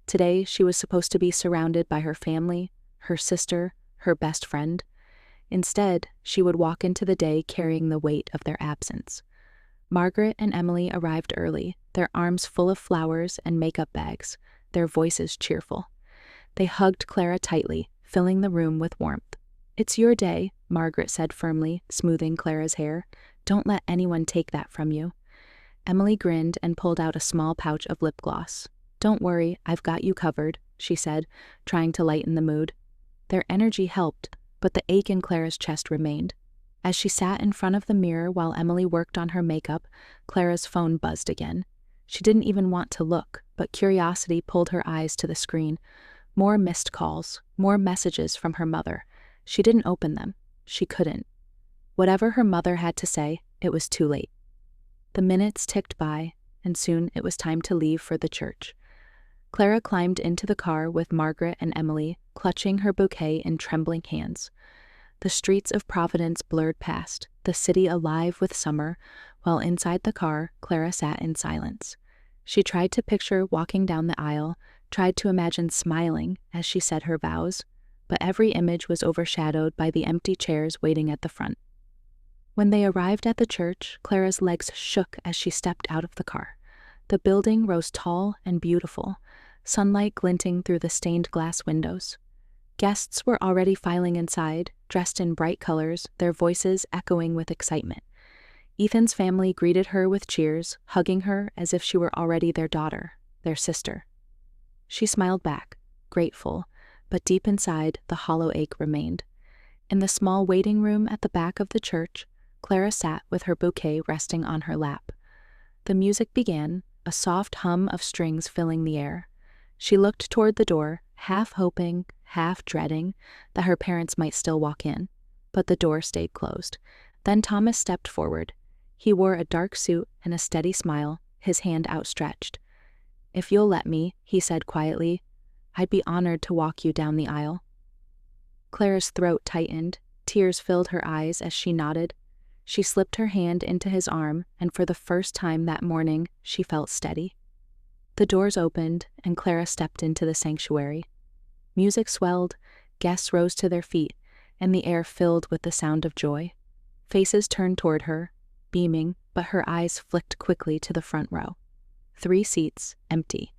Today she was supposed to be surrounded by her family, her sister, her best friend. Instead, she would walk into the day carrying the weight of their absence. Margaret and Emily arrived early, their arms full of flowers and makeup bags, their voices cheerful. They hugged Clara tightly, filling the room with warmth. "It's your day," Margaret said firmly, smoothing Clara's hair. "Don't let anyone take that from you." Emily grinned and pulled out a small pouch of lip gloss. "Don't worry, I've got you covered," she said, trying to lighten the mood. Their energy helped, but the ache in Clara's chest remained. As she sat in front of the mirror while Emily worked on her makeup, Clara's phone buzzed again. She didn't even want to look, but curiosity pulled her eyes to the screen. More missed calls, more messages from her mother. She didn't open them. She couldn't. Whatever her mother had to say, it was too late. The minutes ticked by, and soon it was time to leave for the church. Clara climbed into the car with Margaret and Emily, clutching her bouquet in trembling hands. The streets of Providence blurred past, the city alive with summer, while inside the car, Clara sat in silence. She tried to picture walking down the aisle, tried to imagine smiling as she said her vows, but every image was overshadowed by the empty chairs waiting at the front. When they arrived at the church, Clara's legs shook as she stepped out of the car. The building rose tall and beautiful, sunlight glinting through the stained glass windows. Guests were already filing inside, dressed in bright colors, their voices echoing with excitement. Ethan's family greeted her with cheers, hugging her as if she were already their daughter, their sister. She smiled back, grateful, but deep inside, the hollow ache remained. In the small waiting room at the back of the church, Clara sat with her bouquet resting on her lap. The music began, a soft hum of strings filling the air. She looked toward the door, half hoping, half dreading that her parents might still walk in, but the door stayed closed. Then Thomas stepped forward. He wore a dark suit and a steady smile, his hand outstretched. "If you'll let me," he said quietly, "I'd be honored to walk you down the aisle." Clara's throat tightened, tears filled her eyes as she nodded. She slipped her hand into his arm, and for the first time that morning, she felt steady. The doors opened, and Clara stepped into the sanctuary. Music swelled, guests rose to their feet, and the air filled with the sound of joy. Faces turned toward her, beaming, but her eyes flicked quickly to the front row. 3 seats, empty,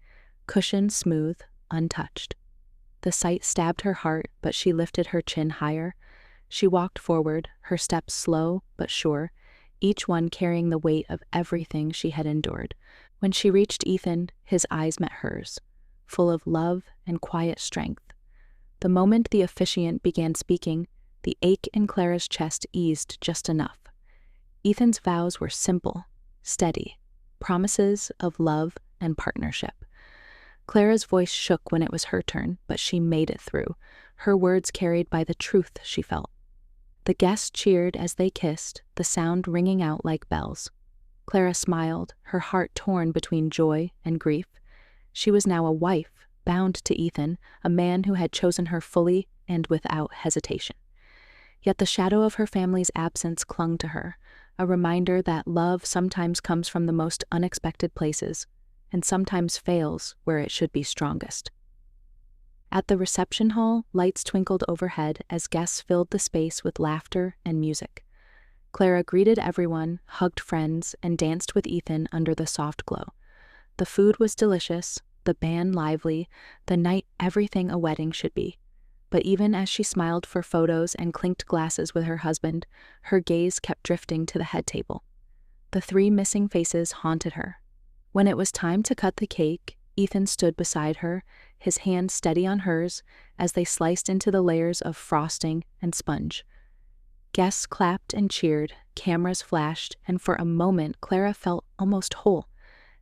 cushions smooth, untouched. The sight stabbed her heart, but she lifted her chin higher. She walked forward, her steps slow but sure, each one carrying the weight of everything she had endured. When she reached Ethan, his eyes met hers, full of love and quiet strength. The moment the officiant began speaking, the ache in Clara's chest eased just enough. Ethan's vows were simple, steady, promises of love and partnership. Clara's voice shook when it was her turn, but she made it through, her words carried by the truth she felt. The guests cheered as they kissed, the sound ringing out like bells. Clara smiled, her heart torn between joy and grief. She was now a wife, bound to Ethan, a man who had chosen her fully and without hesitation. Yet the shadow of her family's absence clung to her, a reminder that love sometimes comes from the most unexpected places, and sometimes fails where it should be strongest. At the reception hall, lights twinkled overhead as guests filled the space with laughter and music. Clara greeted everyone, hugged friends, and danced with Ethan under the soft glow. The food was delicious, the band lively, the night everything a wedding should be. But even as she smiled for photos and clinked glasses with her husband, her gaze kept drifting to the head table. The 3 missing faces haunted her. When it was time to cut the cake, Ethan stood beside her, his hand steady on hers as they sliced into the layers of frosting and sponge. Guests clapped and cheered, cameras flashed, and for a moment Clara felt almost whole.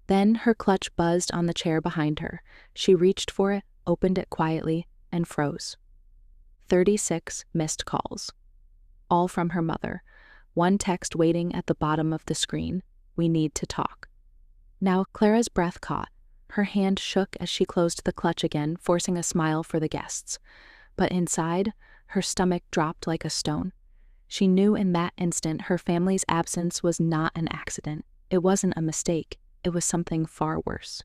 Then her clutch buzzed on the chair behind her. She reached for it, opened it quietly, and froze. 36 missed calls. All from her mother. One text waiting at the bottom of the screen. "We need to talk." Now Clara's breath caught. Her hand shook as she closed the clutch again, forcing a smile for the guests. But inside, her stomach dropped like a stone. She knew in that instant her family's absence was not an accident. It wasn't a mistake. It was something far worse.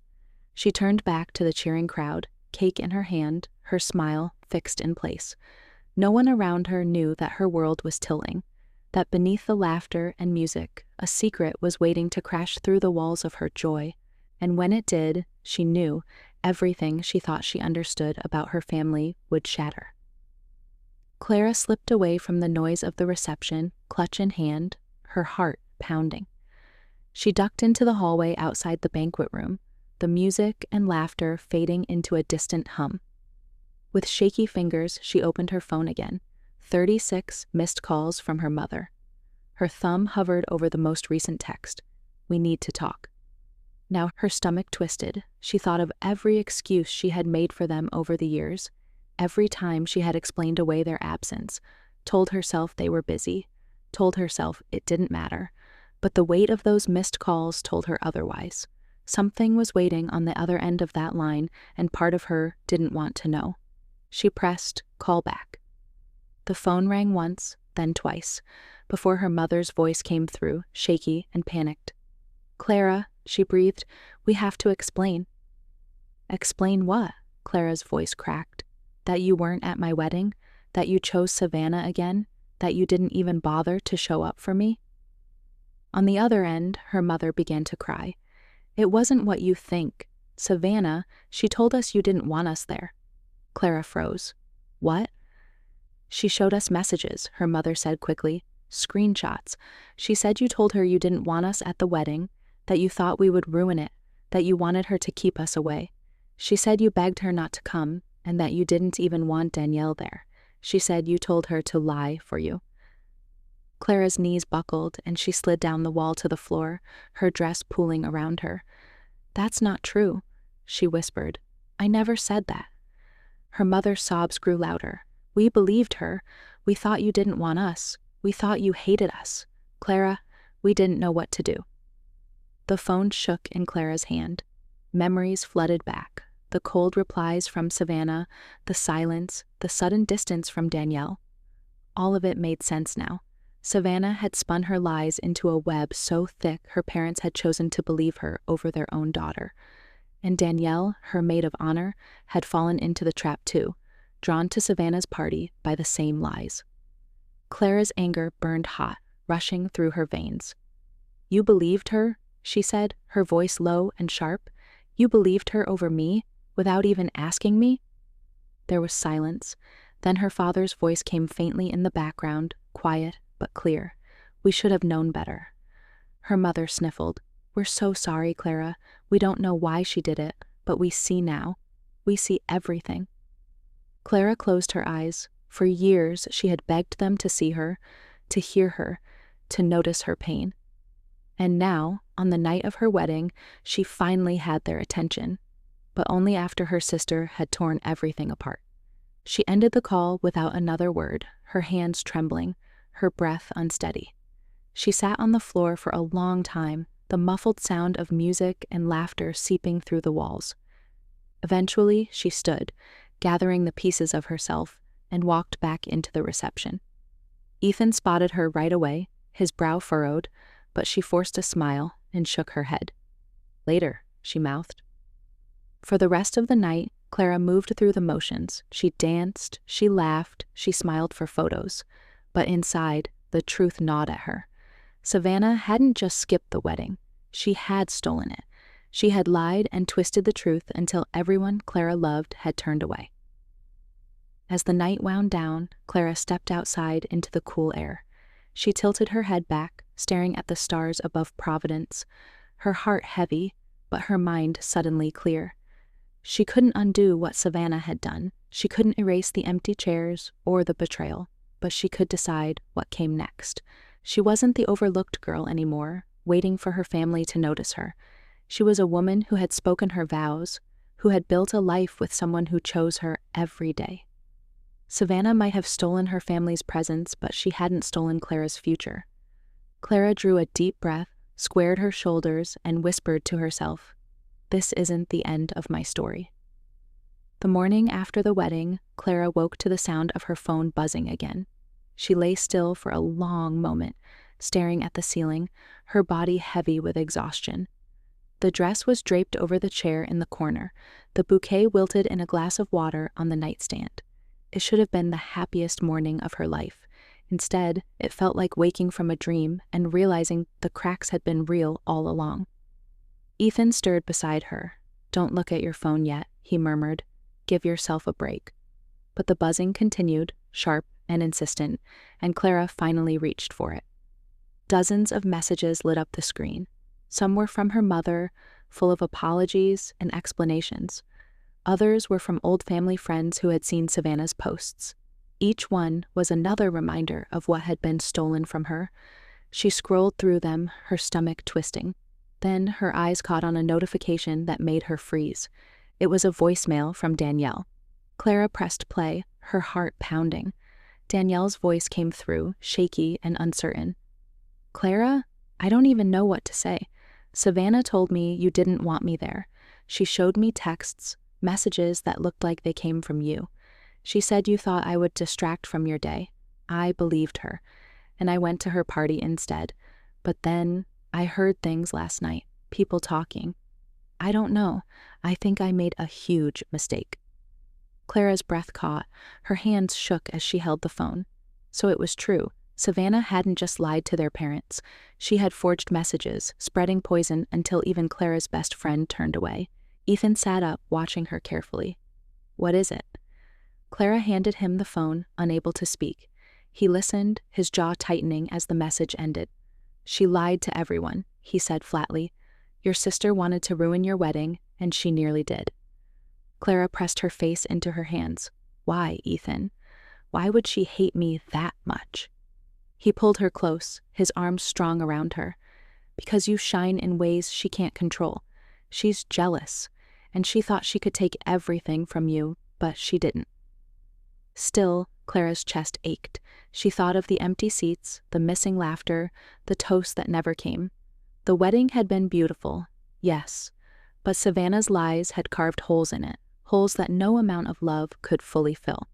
She turned back to the cheering crowd, cake in her hand, her smile fixed in place. No one around her knew that her world was tilting, that beneath the laughter and music, a secret was waiting to crash through the walls of her joy. And when it did, she knew everything she thought she understood about her family would shatter. Clara slipped away from the noise of the reception, clutch in hand, her heart pounding. She ducked into the hallway outside the banquet room, the music and laughter fading into a distant hum. With shaky fingers, she opened her phone again. 36 missed calls from her mother. Her thumb hovered over the most recent text. "We need to talk." Now her stomach twisted. She thought of every excuse she had made for them over the years. Every time she had explained away their absence, told herself they were busy, told herself it didn't matter. But the weight of those missed calls told her otherwise. Something was waiting on the other end of that line, and part of her didn't want to know. She pressed call back. The phone rang once, then twice, before her mother's voice came through, shaky and panicked. "Clara," she breathed, "we have to explain." "Explain what?" Clara's voice cracked. "That you weren't at my wedding? That you chose Savannah again? That you didn't even bother to show up for me?" On the other end, her mother began to cry. "It wasn't what you think. Savannah, she told us you didn't want us there." Clara froze. "What?" "She showed us messages," her mother said quickly. "Screenshots. She said you told her you didn't want us at the wedding, that you thought we would ruin it, that you wanted her to keep us away. She said you begged her not to come, and that you didn't even want Danielle there. She said you told her to lie for you." Clara's knees buckled, and she slid down the wall to the floor, her dress pooling around her. "That's not true," she whispered. "I never said that." Her mother's sobs grew louder. "We believed her. We thought you didn't want us. We thought you hated us. Clara, we didn't know what to do." The phone shook in Clara's hand. Memories flooded back. The cold replies from Savannah, the silence, the sudden distance from Danielle. All of it made sense now. Savannah had spun her lies into a web so thick her parents had chosen to believe her over their own daughter. And Danielle, her maid of honor, had fallen into the trap too, drawn to Savannah's party by the same lies. Clara's anger burned hot, rushing through her veins. "You believed her?" she said, her voice low and sharp. "You believed her over me, without even asking me?" There was silence. Then her father's voice came faintly in the background, quiet but clear. "We should have known better." Her mother sniffled. "We're so sorry, Clara. We don't know why she did it, but we see now. We see everything." Clara closed her eyes. For years, she had begged them to see her, to hear her, to notice her pain. And now, on the night of her wedding, she finally had their attention, but only after her sister had torn everything apart. She ended the call without another word, her hands trembling, her breath unsteady. She sat on the floor for a long time, the muffled sound of music and laughter seeping through the walls. Eventually, she stood, gathering the pieces of herself, and walked back into the reception. Ethan spotted her right away, his brow furrowed, but she forced a smile and shook her head. "Later," she mouthed. For the rest of the night, Clara moved through the motions. She danced, she laughed, she smiled for photos. But inside, the truth gnawed at her. Savannah hadn't just skipped the wedding. She had stolen it. She had lied and twisted the truth until everyone Clara loved had turned away. As the night wound down, Clara stepped outside into the cool air. She tilted her head back, staring at the stars above Providence, her heart heavy, but her mind suddenly clear. She couldn't undo what Savannah had done. She couldn't erase the empty chairs or the betrayal, but she could decide what came next. She wasn't the overlooked girl anymore, waiting for her family to notice her. She was a woman who had spoken her vows, who had built a life with someone who chose her every day. Savannah might have stolen her family's presence, but she hadn't stolen Clara's future. Clara drew a deep breath, squared her shoulders, and whispered to herself, "This isn't the end of my story." The morning after the wedding, Clara woke to the sound of her phone buzzing again. She lay still for a long moment, staring at the ceiling, her body heavy with exhaustion. The dress was draped over the chair in the corner, the bouquet wilted in a glass of water on the nightstand. It should have been the happiest morning of her life. Instead, it felt like waking from a dream and realizing the cracks had been real all along. Ethan stirred beside her. "Don't look at your phone yet," he murmured. "Give yourself a break." But the buzzing continued, sharp and insistent, and Clara finally reached for it. Dozens of messages lit up the screen. Some were from her mother, full of apologies and explanations. Others were from old family friends who had seen Savannah's posts. Each one was another reminder of what had been stolen from her. She scrolled through them, her stomach twisting. Then her eyes caught on a notification that made her freeze. It was a voicemail from Danielle. Clara pressed play, her heart pounding. Danielle's voice came through, shaky and uncertain. "Clara, I don't even know what to say. Savannah told me you didn't want me there. She showed me texts, messages that looked like they came from you. She said you thought I would distract from your day. I believed her, and I went to her party instead. But then I heard things last night, people talking. I don't know. I think I made a huge mistake." Clara's breath caught. Her hands shook as she held the phone. So it was true. Savannah hadn't just lied to their parents. She had forged messages, spreading poison until even Clara's best friend turned away. Ethan sat up, watching her carefully. "What is it?" Clara handed him the phone, unable to speak. He listened, his jaw tightening as the message ended. "She lied to everyone," he said flatly. "Your sister wanted to ruin your wedding, and she nearly did." Clara pressed her face into her hands. "Why, Ethan? Why would she hate me that much?" He pulled her close, his arms strong around her. "Because you shine in ways she can't control. She's jealous, and she thought she could take everything from you, but she didn't." Still, Clara's chest ached. She thought of the empty seats, the missing laughter, the toast that never came. The wedding had been beautiful, yes, but Savannah's lies had carved holes in it, holes that no amount of love could fully fill.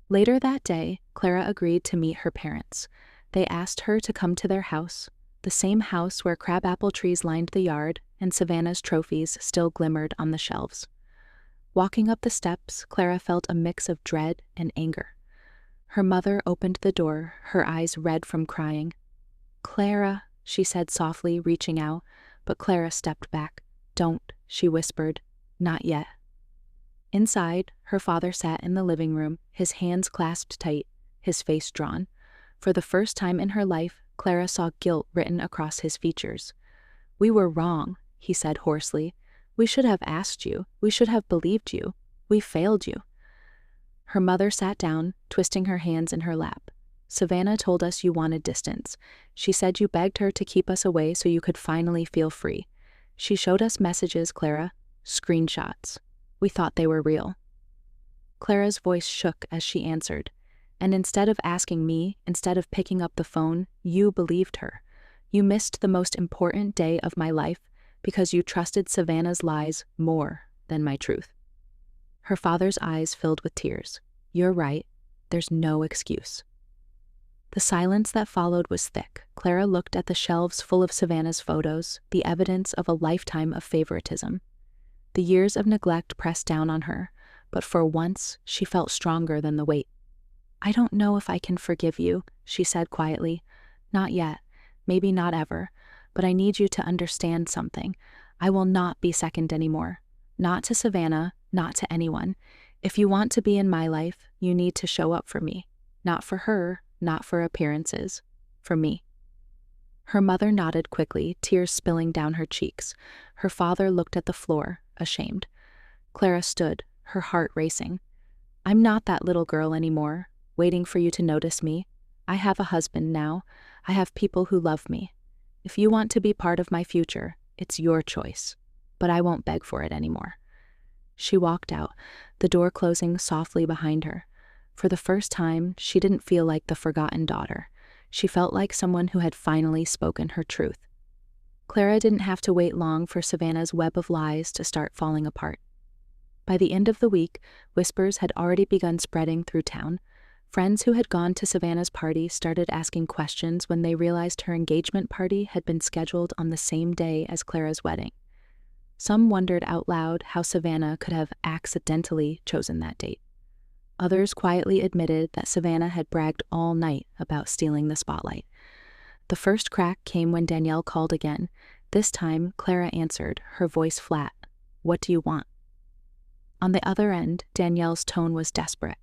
Later that day, Clara agreed to meet her parents. They asked her to come to their house, the same house where crabapple trees lined the yard and Savannah's trophies still glimmered on the shelves. Walking up the steps, Clara felt a mix of dread and anger. Her mother opened the door, her eyes red from crying. "Clara," she said softly, reaching out, but Clara stepped back. "Don't," she whispered. "Not yet." Inside, her father sat in the living room, his hands clasped tight, his face drawn. For the first time in her life, Clara saw guilt written across his features. "We were wrong," he said hoarsely. "We should have asked you. We should have believed you. We failed you." Her mother sat down, twisting her hands in her lap. "Savannah told us you wanted distance. She said you begged her to keep us away so you could finally feel free. She showed us messages, Clara, screenshots. We thought they were real." Clara's voice shook as she answered. "And instead of asking me, instead of picking up the phone, you believed her. You missed the most important day of my life because you trusted Savannah's lies more than my truth." Her father's eyes filled with tears. "You're right. There's no excuse." The silence that followed was thick. Clara looked at the shelves full of Savannah's photos, the evidence of a lifetime of favoritism. The years of neglect pressed down on her, but for once she felt stronger than the weight. "I don't know if I can forgive you," she said quietly. "Not yet, maybe not ever, but I need you to understand something. I will not be second anymore. Not to Savannah, not to anyone. If you want to be in my life, you need to show up for me. Not for her, not for appearances. For me." Her mother nodded quickly, tears spilling down her cheeks. Her father looked at the floor, ashamed. Clara stood, her heart racing. "I'm not that little girl anymore, waiting for you to notice me. I have a husband now. I have people who love me. If you want to be part of my future, It's your choice, but I won't beg for it anymore." She walked out, the door closing softly behind her. For the first time, she didn't feel like the forgotten daughter. She felt like someone who had finally spoken her truth. Clara didn't have to wait long for Savannah's web of lies to start falling apart. By the end of the week, whispers had already begun spreading through town. Friends who had gone to Savannah's party started asking questions when they realized her engagement party had been scheduled on the same day as Clara's wedding. Some wondered out loud how Savannah could have accidentally chosen that date. Others quietly admitted that Savannah had bragged all night about stealing the spotlight. The first crack came when Danielle called again. This time, Clara answered, her voice flat. "What do you want?" On the other end, Danielle's tone was desperate.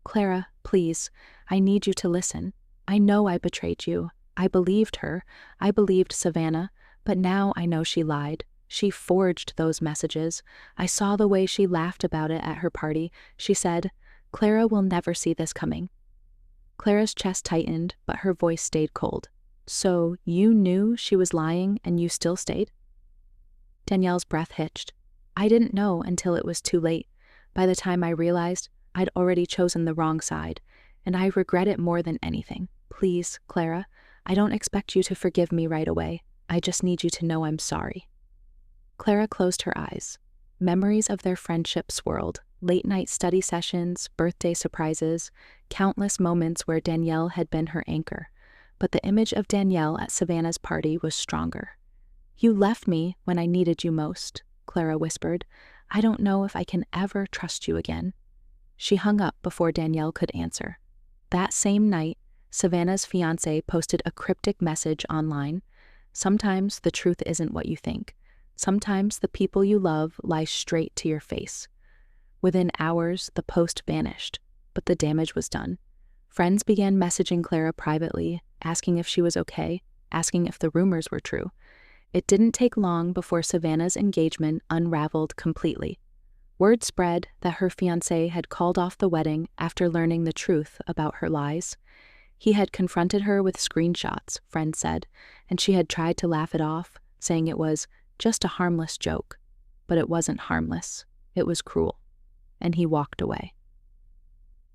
"Clara, please, I need you to listen. I know I betrayed you. I believed her. I believed Savannah, but now I know she lied. She forged those messages. I saw the way she laughed about it at her party. She said, 'Clara will never see this coming.'" Clara's chest tightened, but her voice stayed cold. "So you knew she was lying and you still stayed?" Danielle's breath hitched. "I didn't know until it was too late. By the time I realized, I'd already chosen the wrong side, and I regret it more than anything. Please, Clara, I don't expect you to forgive me right away. I just need you to know I'm sorry." Clara closed her eyes. Memories of their friendship swirled, late-night study sessions, birthday surprises, countless moments where Danielle had been her anchor. But the image of Danielle at Savannah's party was stronger. "You left me when I needed you most," Clara whispered. "I don't know if I can ever trust you again." She hung up before Danielle could answer. That same night, Savannah's fiancé posted a cryptic message online. "Sometimes the truth isn't what you think. Sometimes the people you love lie straight to your face." Within hours, the post vanished, but the damage was done. Friends began messaging Clara privately, asking if she was okay, asking if the rumors were true. It didn't take long before Savannah's engagement unraveled completely. Word spread that her fiancé had called off the wedding after learning the truth about her lies. He had confronted her with screenshots, friends said, and she had tried to laugh it off, saying it was just a harmless joke. But it wasn't harmless. It was cruel. And he walked away.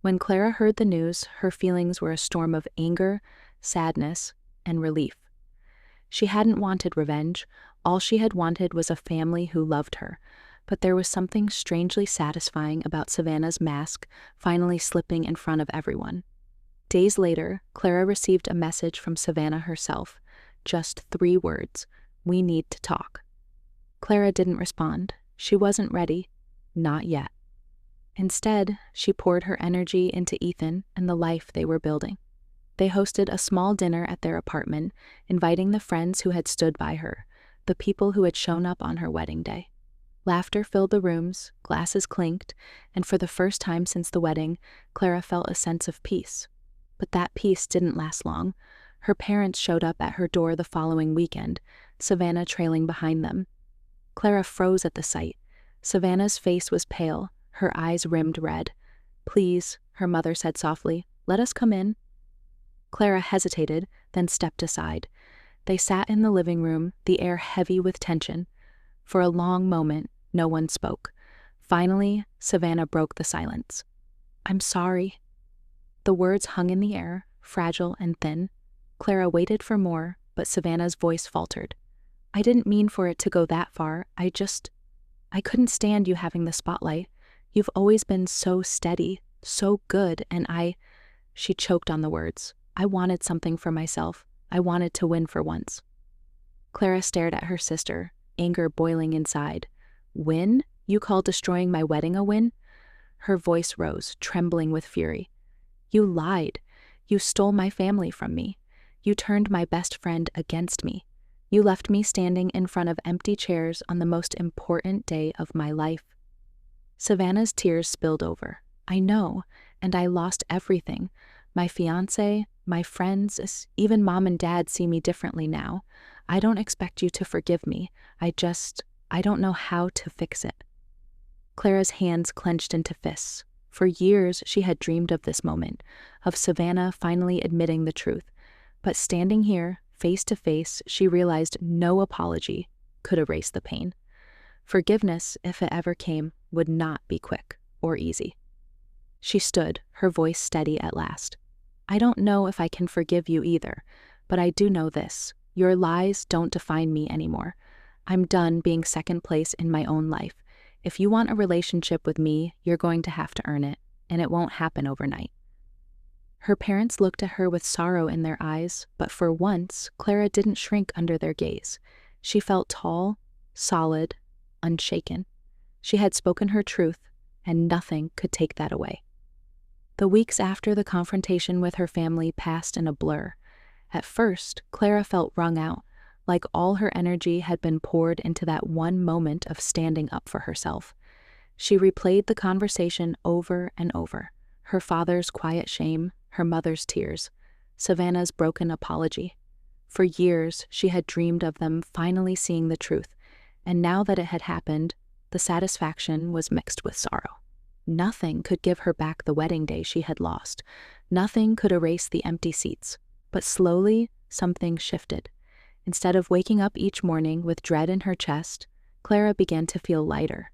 When Clara heard the news, her feelings were a storm of anger, sadness, and relief. She hadn't wanted revenge. All she had wanted was a family who loved her. But there was something strangely satisfying about Savannah's mask finally slipping in front of everyone. Days later, Clara received a message from Savannah herself. Just 3 words: "We need to talk." Clara didn't respond. She wasn't ready. Not yet. Instead, she poured her energy into Ethan and the life they were building. They hosted a small dinner at their apartment, inviting the friends who had stood by her, the people who had shown up on her wedding day. Laughter filled the rooms, glasses clinked, and for the first time since the wedding, Clara felt a sense of peace. But that peace didn't last long. Her parents showed up at her door the following weekend, Savannah trailing behind them. Clara froze at the sight. Savannah's face was pale, her eyes rimmed red. "Please," her mother said softly, "let us come in." Clara hesitated, then stepped aside. They sat in the living room, the air heavy with tension. For a long moment, no one spoke. Finally, Savannah broke the silence. "I'm sorry." The words hung in the air, fragile and thin. Clara waited for more, but Savannah's voice faltered. "I didn't mean for it to go that far. I couldn't stand you having the spotlight. You've always been so steady, so good, and She choked on the words. "I wanted something for myself. I wanted to win for once." Clara stared at her sister, anger boiling inside. "Win? You call destroying my wedding a win?" Her voice rose, trembling with fury. "You lied. You stole my family from me. You turned my best friend against me. You left me standing in front of empty chairs on the most important day of my life." Savannah's tears spilled over. "I know, and I lost everything. My fiancé, my friends, even Mom and Dad see me differently now. I don't expect you to forgive me. I don't know how to fix it." Clara's hands clenched into fists. For years, she had dreamed of this moment, of Savannah finally admitting the truth. But standing here, face to face, she realized no apology, could erase the pain. Forgiveness, if it ever came, would not be quick or easy. She stood, her voice steady at last. I don't know if I can forgive you either, but I do know this. Your lies don't define me anymore. I'm done being second place in my own life. If you want a relationship with me, you're going to have to earn it, and it won't happen overnight. Her parents looked at her with sorrow in their eyes, but for once, Clara didn't shrink under their gaze. She felt tall, solid, unshaken. She had spoken her truth, and nothing could take that away. The weeks after the confrontation with her family passed in a blur. At first, Clara felt wrung out, like all her energy had been poured into that one moment of standing up for herself. She replayed the conversation over and over. Her father's quiet shame, her mother's tears, Savannah's broken apology. For years, she had dreamed of them finally seeing the truth, and now that it had happened, the satisfaction was mixed with sorrow. Nothing could give her back the wedding day she had lost. Nothing could erase the empty seats. But slowly, something shifted. Instead of waking up each morning with dread in her chest, Clara began to feel lighter.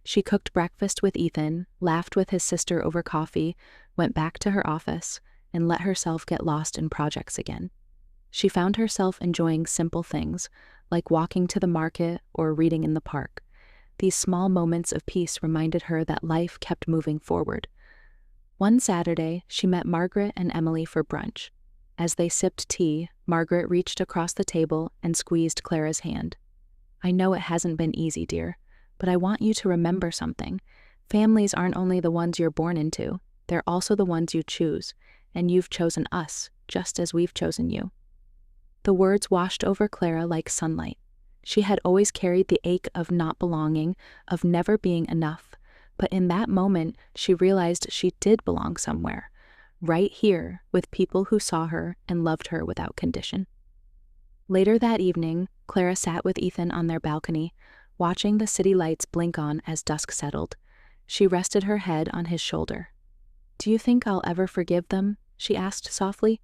She cooked breakfast with Ethan, laughed with his sister over coffee, went back to her office, and let herself get lost in projects again. She found herself enjoying simple things, like walking to the market or reading in the park. These small moments of peace reminded her that life kept moving forward. One Saturday, she met Margaret and Emily for brunch. As they sipped tea, Margaret reached across the table and squeezed Clara's hand. I know it hasn't been easy, dear, but I want you to remember something. Families aren't only the ones you're born into, they're also the ones you choose, and you've chosen us, just as we've chosen you. The words washed over Clara like sunlight. She had always carried the ache of not belonging, of never being enough, but in that moment, she realized she did belong somewhere, right here with people who saw her and loved her without condition. Later that evening, Clara sat with Ethan on their balcony, watching the city lights blink on as dusk settled. She rested her head on his shoulder. Do you think I'll ever forgive them? She asked softly.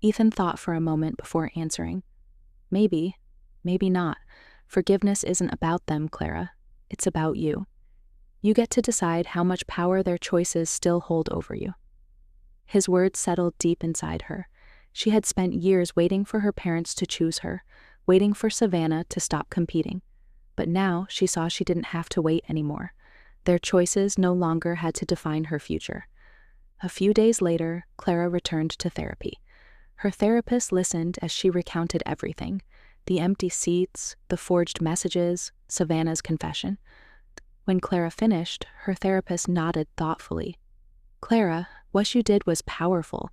Ethan thought for a moment before answering. Maybe, maybe not. Forgiveness isn't about them, Clara. It's about you. You get to decide how much power their choices still hold over you. His words settled deep inside her. She had spent years waiting for her parents to choose her, waiting for Savannah to stop competing. But now she saw she didn't have to wait anymore. Their choices no longer had to define her future. A few days later, Clara returned to therapy. Her therapist listened as she recounted everything: the empty seats, the forged messages, Savannah's confession. When Clara finished, her therapist nodded thoughtfully. Clara, what you did was powerful.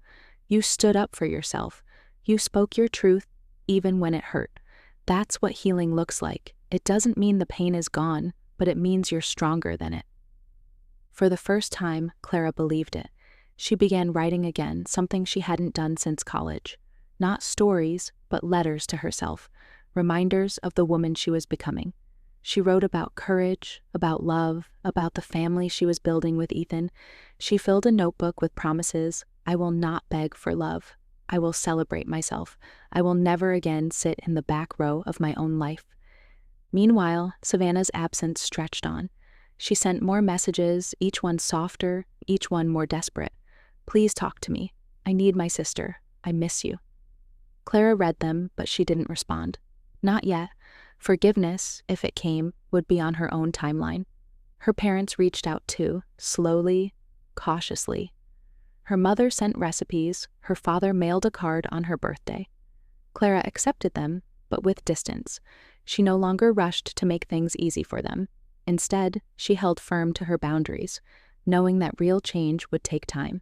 You stood up for yourself. You spoke your truth, even when it hurt. That's what healing looks like. It doesn't mean the pain is gone, but it means you're stronger than it. For the first time, Clara believed it. She began writing again, something she hadn't done since college. Not stories, but letters to herself, reminders of the woman she was becoming. She wrote about courage, about love, about the family she was building with Ethan. She filled a notebook with promises. I will not beg for love. I will celebrate myself. I will never again sit in the back row of my own life. Meanwhile, Savannah's absence stretched on. She sent more messages, each one softer, each one more desperate. Please talk to me. I need my sister. I miss you. Clara read them, but she didn't respond. Not yet. Forgiveness, if it came, would be on her own timeline. Her parents reached out too, slowly, cautiously. Her mother sent recipes, her father mailed a card on her birthday. Clara accepted them, but with distance. She no longer rushed to make things easy for them. Instead, she held firm to her boundaries, knowing that real change would take time.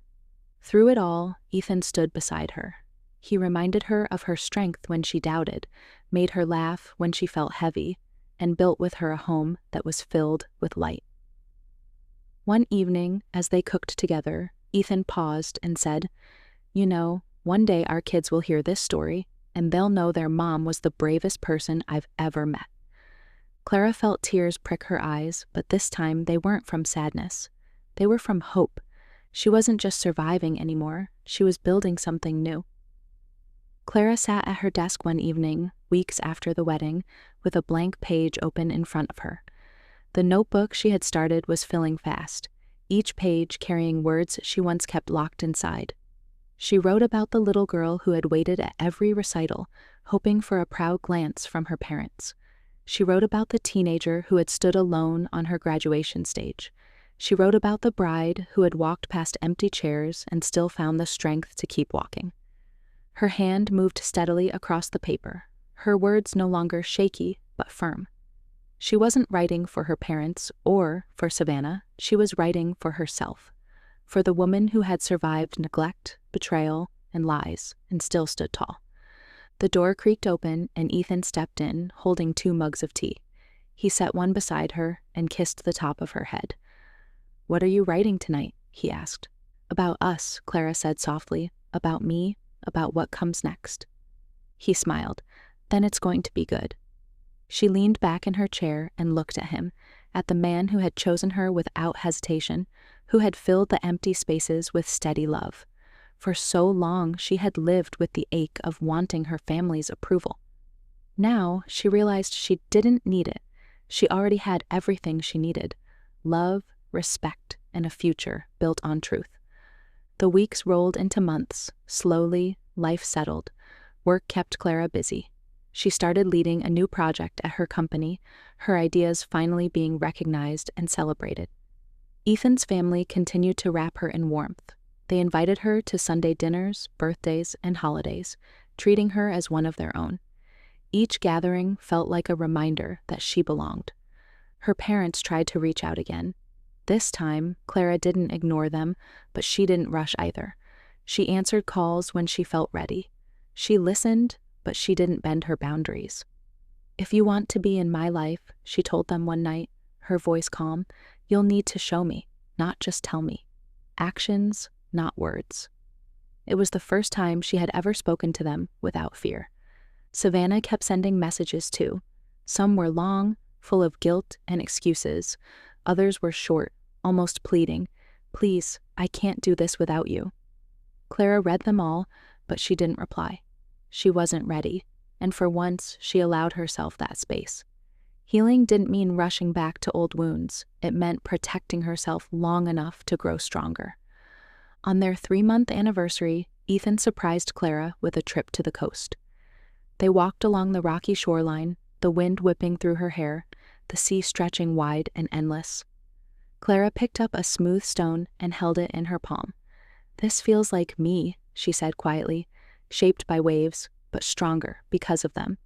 Through it all, Ethan stood beside her. He reminded her of her strength when she doubted, made her laugh when she felt heavy, and built with her a home that was filled with light. One evening, as they cooked together, Ethan paused and said, "You know, one day our kids will hear this story, and they'll know their mom was the bravest person I've ever met." Clara felt tears prick her eyes, but this time they weren't from sadness. They were from hope. She wasn't just surviving anymore, she was building something new. Clara sat at her desk one evening, weeks after the wedding, with a blank page open in front of her. The notebook she had started was filling fast, each page carrying words she once kept locked inside. She wrote about the little girl who had waited at every recital, hoping for a proud glance from her parents. She wrote about the teenager who had stood alone on her graduation stage. She wrote about the bride who had walked past empty chairs and still found the strength to keep walking. Her hand moved steadily across the paper, her words no longer shaky but firm. She wasn't writing for her parents or for Savannah, she was writing for herself, for the woman who had survived neglect, betrayal, and lies, and still stood tall. The door creaked open and Ethan stepped in, holding 2 mugs of tea. He set one beside her and kissed the top of her head. "What are you writing tonight?" he asked. "About us," Clara said softly. "About me, about what comes next." He smiled. "Then it's going to be good." She leaned back in her chair and looked at him, at the man who had chosen her without hesitation, who had filled the empty spaces with steady love. For so long she had lived with the ache of wanting her family's approval. Now she realized she didn't need it. She already had everything she needed: love, respect, and a future built on truth. The weeks rolled into months. Slowly, life settled. Work kept Clara busy. She started leading a new project at her company, her ideas finally being recognized and celebrated. Ethan's family continued to wrap her in warmth. They invited her to Sunday dinners, birthdays, and holidays, treating her as one of their own. Each gathering felt like a reminder that she belonged. Her parents tried to reach out again. This time, Clara didn't ignore them, but she didn't rush either. She answered calls when she felt ready. She listened, but she didn't bend her boundaries. "If you want to be in my life," she told them one night, her voice calm, "you'll need to show me, not just tell me. Actions, not words." It was the first time she had ever spoken to them without fear. Savannah kept sending messages too. Some were long, full of guilt and excuses. Others were short, almost pleading. "Please, I can't do this without you." Clara read them all, but she didn't reply. She wasn't ready, and for once she allowed herself that space. Healing didn't mean rushing back to old wounds. It meant protecting herself long enough to grow stronger. On their 3-month anniversary, Ethan surprised Clara with a trip to the coast. They walked along the rocky shoreline, the wind whipping through her hair, the sea stretching wide and endless. Clara picked up a smooth stone and held it in her palm. "This feels like me," she said quietly, shaped by waves, but stronger because of them.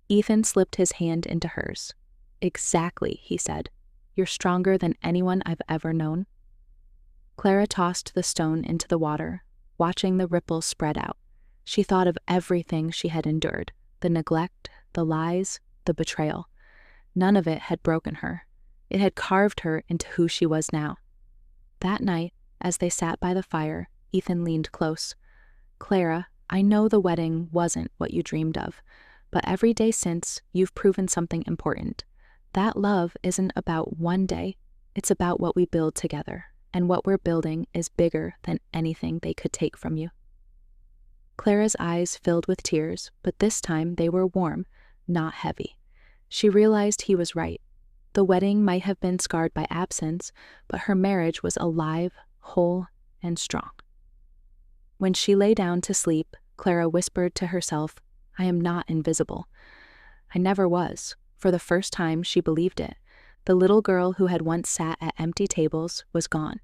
Ethan slipped his hand into hers. "Exactly," he said. "You're stronger than anyone I've ever known." Clara tossed the stone into the water, watching the ripples spread out. She thought of everything she had endured: the neglect, the lies, the betrayal. None of it had broken her. It had carved her into who she was now. That night, as they sat by the fire, Ethan leaned close. "Clara, I know the wedding wasn't what you dreamed of, but every day since, you've proven something important. That love isn't about one day, it's about what we build together, and what we're building is bigger than anything they could take from you." Clara's eyes filled with tears, but this time they were warm, not heavy. She realized he was right. The wedding might have been scarred by absence, but her marriage was alive, whole, and strong. When she lay down to sleep, Clara whispered to herself, "I am not invisible." I never was. For the first time, she believed it. The little girl who had once sat at empty tables was gone.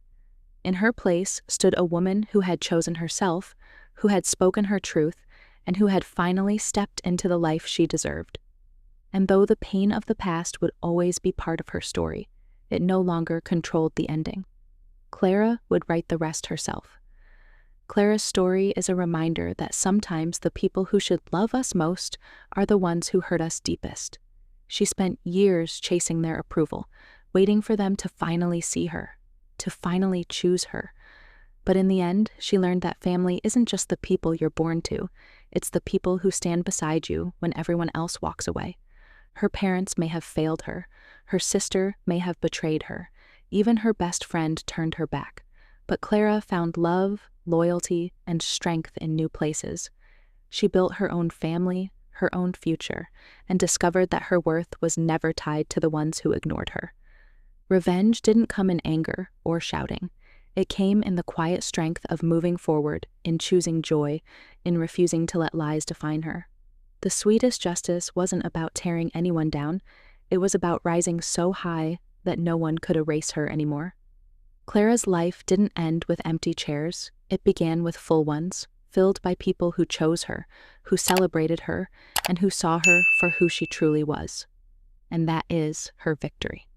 In her place stood a woman who had chosen herself, who had spoken her truth, and who had finally stepped into the life she deserved. And though the pain of the past would always be part of her story, it no longer controlled the ending. Clara would write the rest herself. Clara's story is a reminder that sometimes the people who should love us most are the ones who hurt us deepest. She spent years chasing their approval, waiting for them to finally see her, to finally choose her. But in the end, she learned that family isn't just the people you're born to, it's the people who stand beside you when everyone else walks away. Her parents may have failed her, her sister may have betrayed her, even her best friend turned her back. But Clara found love, loyalty, and strength in new places. She built her own family, her own future, and discovered that her worth was never tied to the ones who ignored her. Revenge didn't come in anger or shouting. It came in the quiet strength of moving forward, in choosing joy, in refusing to let lies define her. The sweetest justice wasn't about tearing anyone down, it was about rising so high that no one could erase her anymore. Clara's life didn't end with empty chairs, it began with full ones, filled by people who chose her, who celebrated her, and who saw her for who she truly was. And that is her victory.